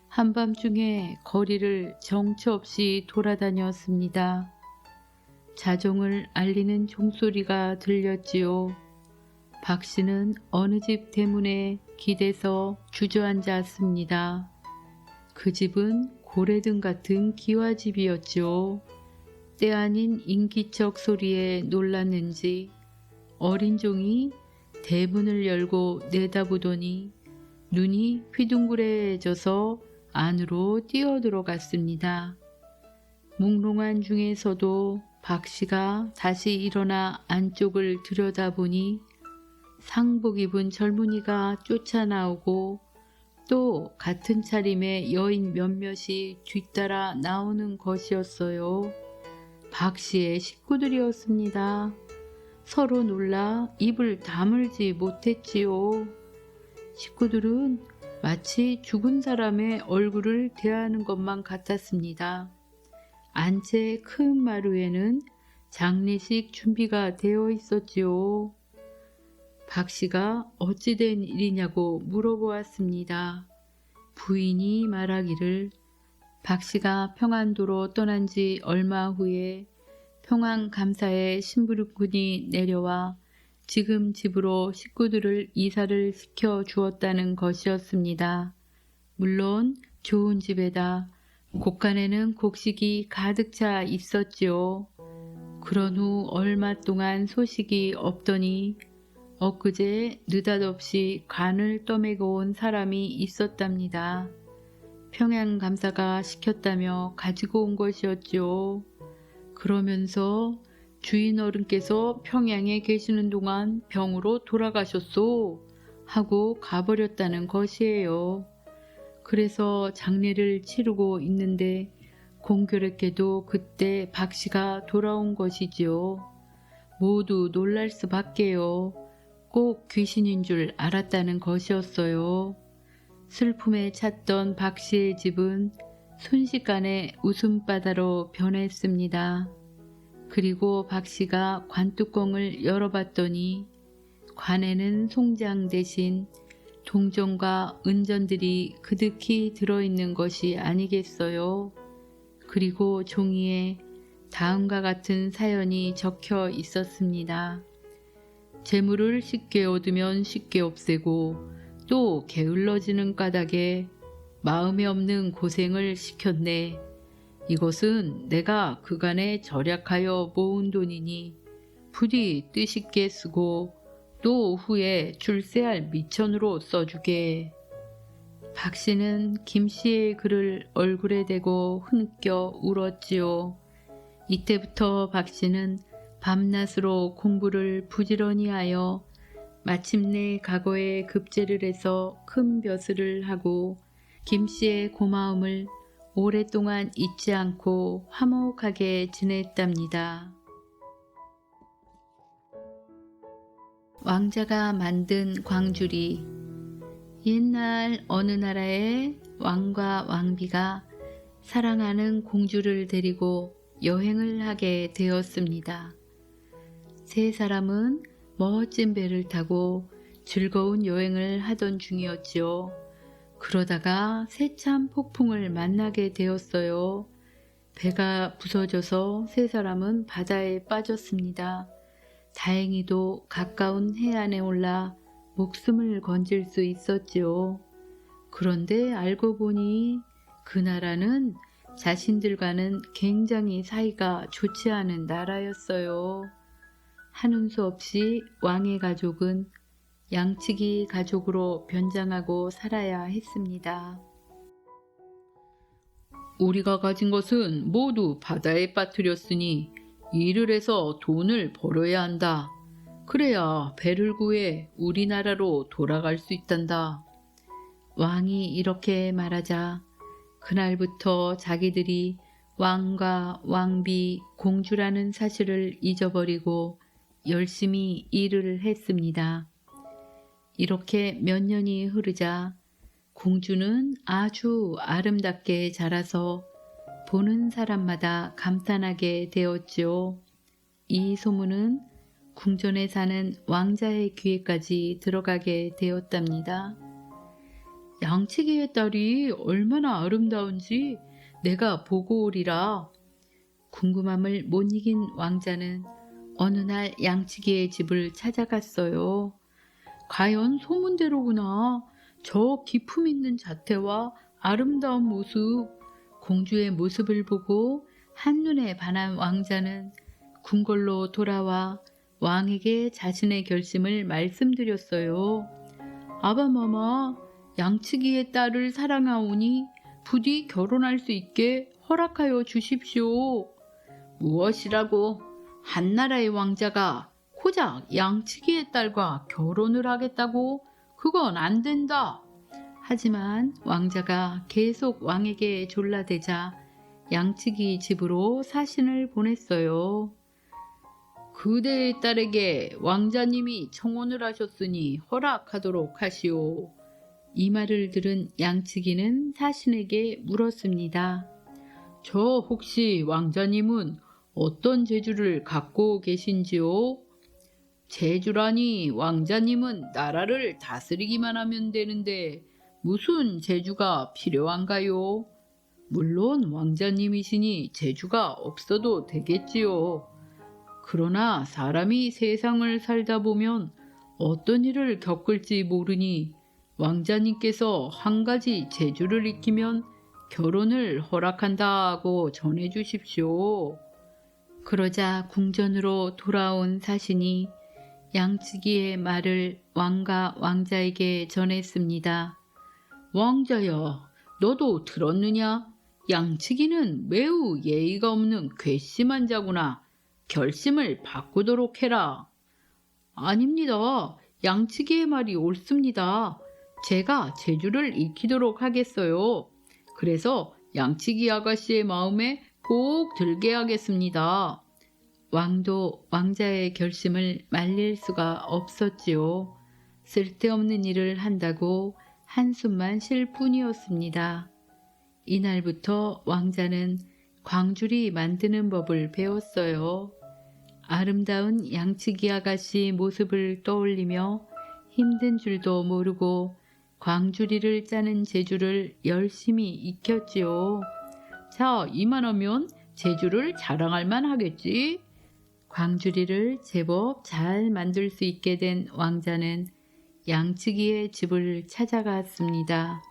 한밤중에 거리를 정처 없이 돌아다녔습니다. 자종을 알리는 종소리가 들렸지요. 박 씨는 어느 집 대문에 기대서 주저앉았습니다. 그 집은 고래등 같은 기와집이었지요. 때 아닌 인기척 소리에 놀랐는지 어린 종이 대문을 열고 내다보더니 눈이 휘둥그레져서 안으로 뛰어들어갔습니다. 몽롱한 중에서도 박씨가 다시 일어나 안쪽을 들여다보니 상복 입은 젊은이가 쫓아나오고 또 같은 차림의 여인 몇몇이 뒤따라 나오는 것이었어요. 박씨의 식구들이었습니다. 서로 놀라 입을 다물지 못했지요. 식구들은 마치 죽은 사람의 얼굴을 대하는 것만 같았습니다. 안채 큰 마루에는 장례식 준비가 되어 있었지요. 박씨가 어찌 된 일이냐고 물어보았습니다. 부인이 말하기를 박씨가 평안도로 떠난 지 얼마 후에 평안감사에 심부름꾼이 내려와 지금 집으로 식구들을 이사를 시켜 주었다는 것이었습니다. 물론 좋은 집에다 곳간에는 곡식이 가득 차 있었지요. 그런 후 얼마 동안 소식이 없더니 엊그제 느닷없이 관을 떠매고 온 사람이 있었답니다. 평양감사가 시켰다며 가지고 온 것이었지요. 그러면서 주인 어른께서 평양에 계시는 동안 병으로 돌아가셨소 하고 가버렸다는 것이에요. 그래서 장례를 치르고 있는데 공교롭게도 그때 박씨가 돌아온 것이지요. 모두 놀랄 수밖에요. 꼭 귀신인 줄 알았다는 것이었어요. 슬픔에 찼던 박씨의 집은 순식간에 웃음바다로 변했습니다. 그리고 박씨가 관뚜껑을 열어봤더니 관에는 송장 대신 동전과 은전들이 그득히 들어있는 것이 아니겠어요. 그리고 종이에 다음과 같은 사연이 적혀 있었습니다. 재물을 쉽게 얻으면 쉽게 없애고 또 게을러지는 까닭에 마음에 없는 고생을 시켰네. 이것은 내가 그간에 절약하여 모은 돈이니 부디 뜻있게 쓰고 또 후에 출세할 미천으로 써주게. 박씨는 김씨의 글을 얼굴에 대고 흐느껴 울었지요. 이때부터 박씨는 밤낮으로 공부를 부지런히 하여 마침내 과거에 급제를 해서 큰 벼슬을 하고 김씨의 고마움을 오랫동안 잊지 않고 화목하게 지냈답니다. 왕자가 만든 광주리. 옛날 어느 나라에 왕과 왕비가 사랑하는 공주를 데리고 여행을 하게 되었습니다. 세 사람은 멋진 배를 타고 즐거운 여행을 하던 중이었지요. 그러다가 세찬 폭풍을 만나게 되었어요. 배가 부서져서 세 사람은 바다에 빠졌습니다. 다행히도 가까운 해안에 올라 목숨을 건질 수 있었지요. 그런데 알고 보니 그 나라는 자신들과는 굉장히 사이가 좋지 않은 나라였어요. 하는 수 없이 왕의 가족은 양치기 가족으로 변장하고 살아야 했습니다. 우리가 가진 것은 모두 바다에 빠뜨렸으니 일을 해서 돈을 벌어야 한다. 그래야 배를 구해 우리나라로 돌아갈 수 있단다. 왕이 이렇게 말하자 그날부터 자기들이 왕과 왕비, 공주라는 사실을 잊어버리고 열심히 일을 했습니다. 이렇게 몇 년이 흐르자 공주는 아주 아름답게 자라서 보는 사람마다 감탄하게 되었지요. 이 소문은 궁전에 사는 왕자의 귀에까지 들어가게 되었답니다. 양치기의 딸이 얼마나 아름다운지 내가 보고 오리라. 궁금함을 못 이긴 왕자는 어느 날 양치기의 집을 찾아갔어요. 과연 소문대로구나. 저 기품 있는 자태와 아름다운 모습, 공주의 모습을 보고 한눈에 반한 왕자는 궁궐로 돌아와 왕에게 자신의 결심을 말씀드렸어요. 아바마마, 양치기의 딸을 사랑하오니 부디 결혼할 수 있게 허락하여 주십시오. 무엇이라고? 한나라의 왕자가 고작 양치기의 딸과 결혼을 하겠다고? 그건 안 된다. 하지만 왕자가 계속 왕에게 졸라대자 양치기 집으로 사신을 보냈어요. 그대의 딸에게 왕자님이 청혼을 하셨으니 허락하도록 하시오. 이 말을 들은 양치기는 사신에게 물었습니다. 저 혹시 왕자님은 어떤 재주를 갖고 계신지요? 재주라니 왕자님은 나라를 다스리기만 하면 되는데 무슨 재주가 필요한가요? 물론 왕자님이시니 재주가 없어도 되겠지요. 그러나 사람이 세상을 살다 보면 어떤 일을 겪을지 모르니 왕자님께서 한 가지 재주를 익히면 결혼을 허락한다고 전해주십시오. 그러자 궁전으로 돌아온 사신이 양치기의 말을 왕과 왕자에게 전했습니다. 왕자야, 너도 들었느냐? 양치기는 매우 예의가 없는 괘씸한 자구나. 결심을 바꾸도록 해라. 아닙니다. 양치기의 말이 옳습니다. 제가 재주를 익히도록 하겠어요. 그래서 양치기 아가씨의 마음에 꼭 들게 하겠습니다. 왕도 왕자의 결심을 말릴 수가 없었지요. 쓸데없는 일을 한다고 한숨만 쉴 뿐이었습니다. 이날부터 왕자는 광주리 만드는 법을 배웠어요. 아름다운 양치기 아가씨 모습을 떠올리며 힘든 줄도 모르고 광주리를 짜는 재주를 열심히 익혔지요. 자, 이만하면 재주를 자랑할 만하겠지? 광주리를 제법 잘 만들 수 있게 된 왕자는 양치기의 집을 찾아갔습니다.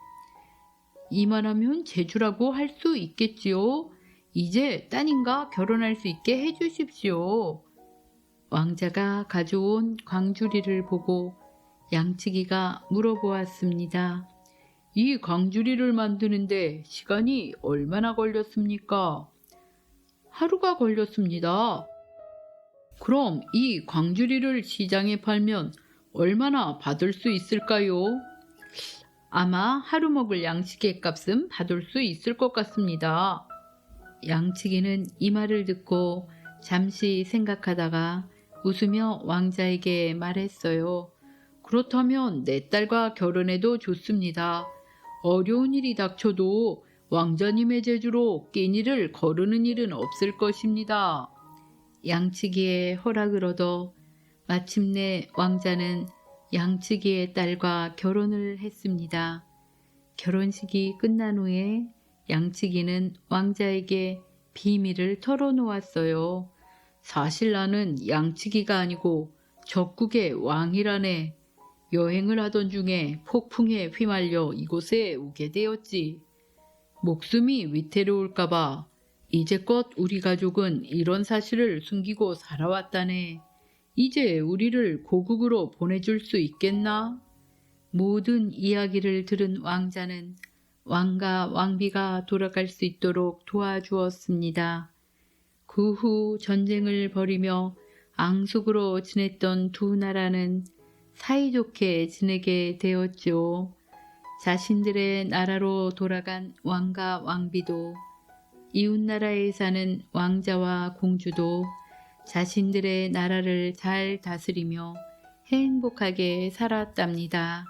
이만하면 재주라고 할 수 있겠지요? 이제 따님과 결혼할 수 있게 해주십시오. 왕자가 가져온 광주리를 보고 양치기가 물어보았습니다. 이 광주리를 만드는데 시간이 얼마나 걸렸습니까? 하루가 걸렸습니다. 그럼 이 광주리를 시장에 팔면 얼마나 받을 수 있을까요? 아마 하루 먹을 양치기 값은 받을 수 있을 것 같습니다. 양치기는 이 말을 듣고 잠시 생각하다가 웃으며 왕자에게 말했어요. 그렇다면 내 딸과 결혼해도 좋습니다. 어려운 일이 닥쳐도 왕자님의 재주로 끼니를 거르는 일은 없을 것입니다. 양치기의 허락을 얻어 마침내 왕자는 양치기의 딸과 결혼을 했습니다. 결혼식이 끝난 후에 양치기는 왕자에게 비밀을 털어놓았어요. 사실 나는 양치기가 아니고 적국의 왕이라네. 여행을 하던 중에 폭풍에 휘말려 이곳에 오게 되었지. 목숨이 위태로울까봐 이제껏 우리 가족은 이런 사실을 숨기고 살아왔다네. 이제 우리를 고국으로 보내줄 수 있겠나? 모든 이야기를 들은 왕자는 왕과 왕비가 돌아갈 수 있도록 도와주었습니다. 그 후 전쟁을 벌이며 앙숙으로 지냈던 두 나라는 사이좋게 지내게 되었죠. 자신들의 나라로 돌아간 왕과 왕비도 이웃나라에 사는 왕자와 공주도 자신들의 나라를 잘 다스리며 행복하게 살았답니다.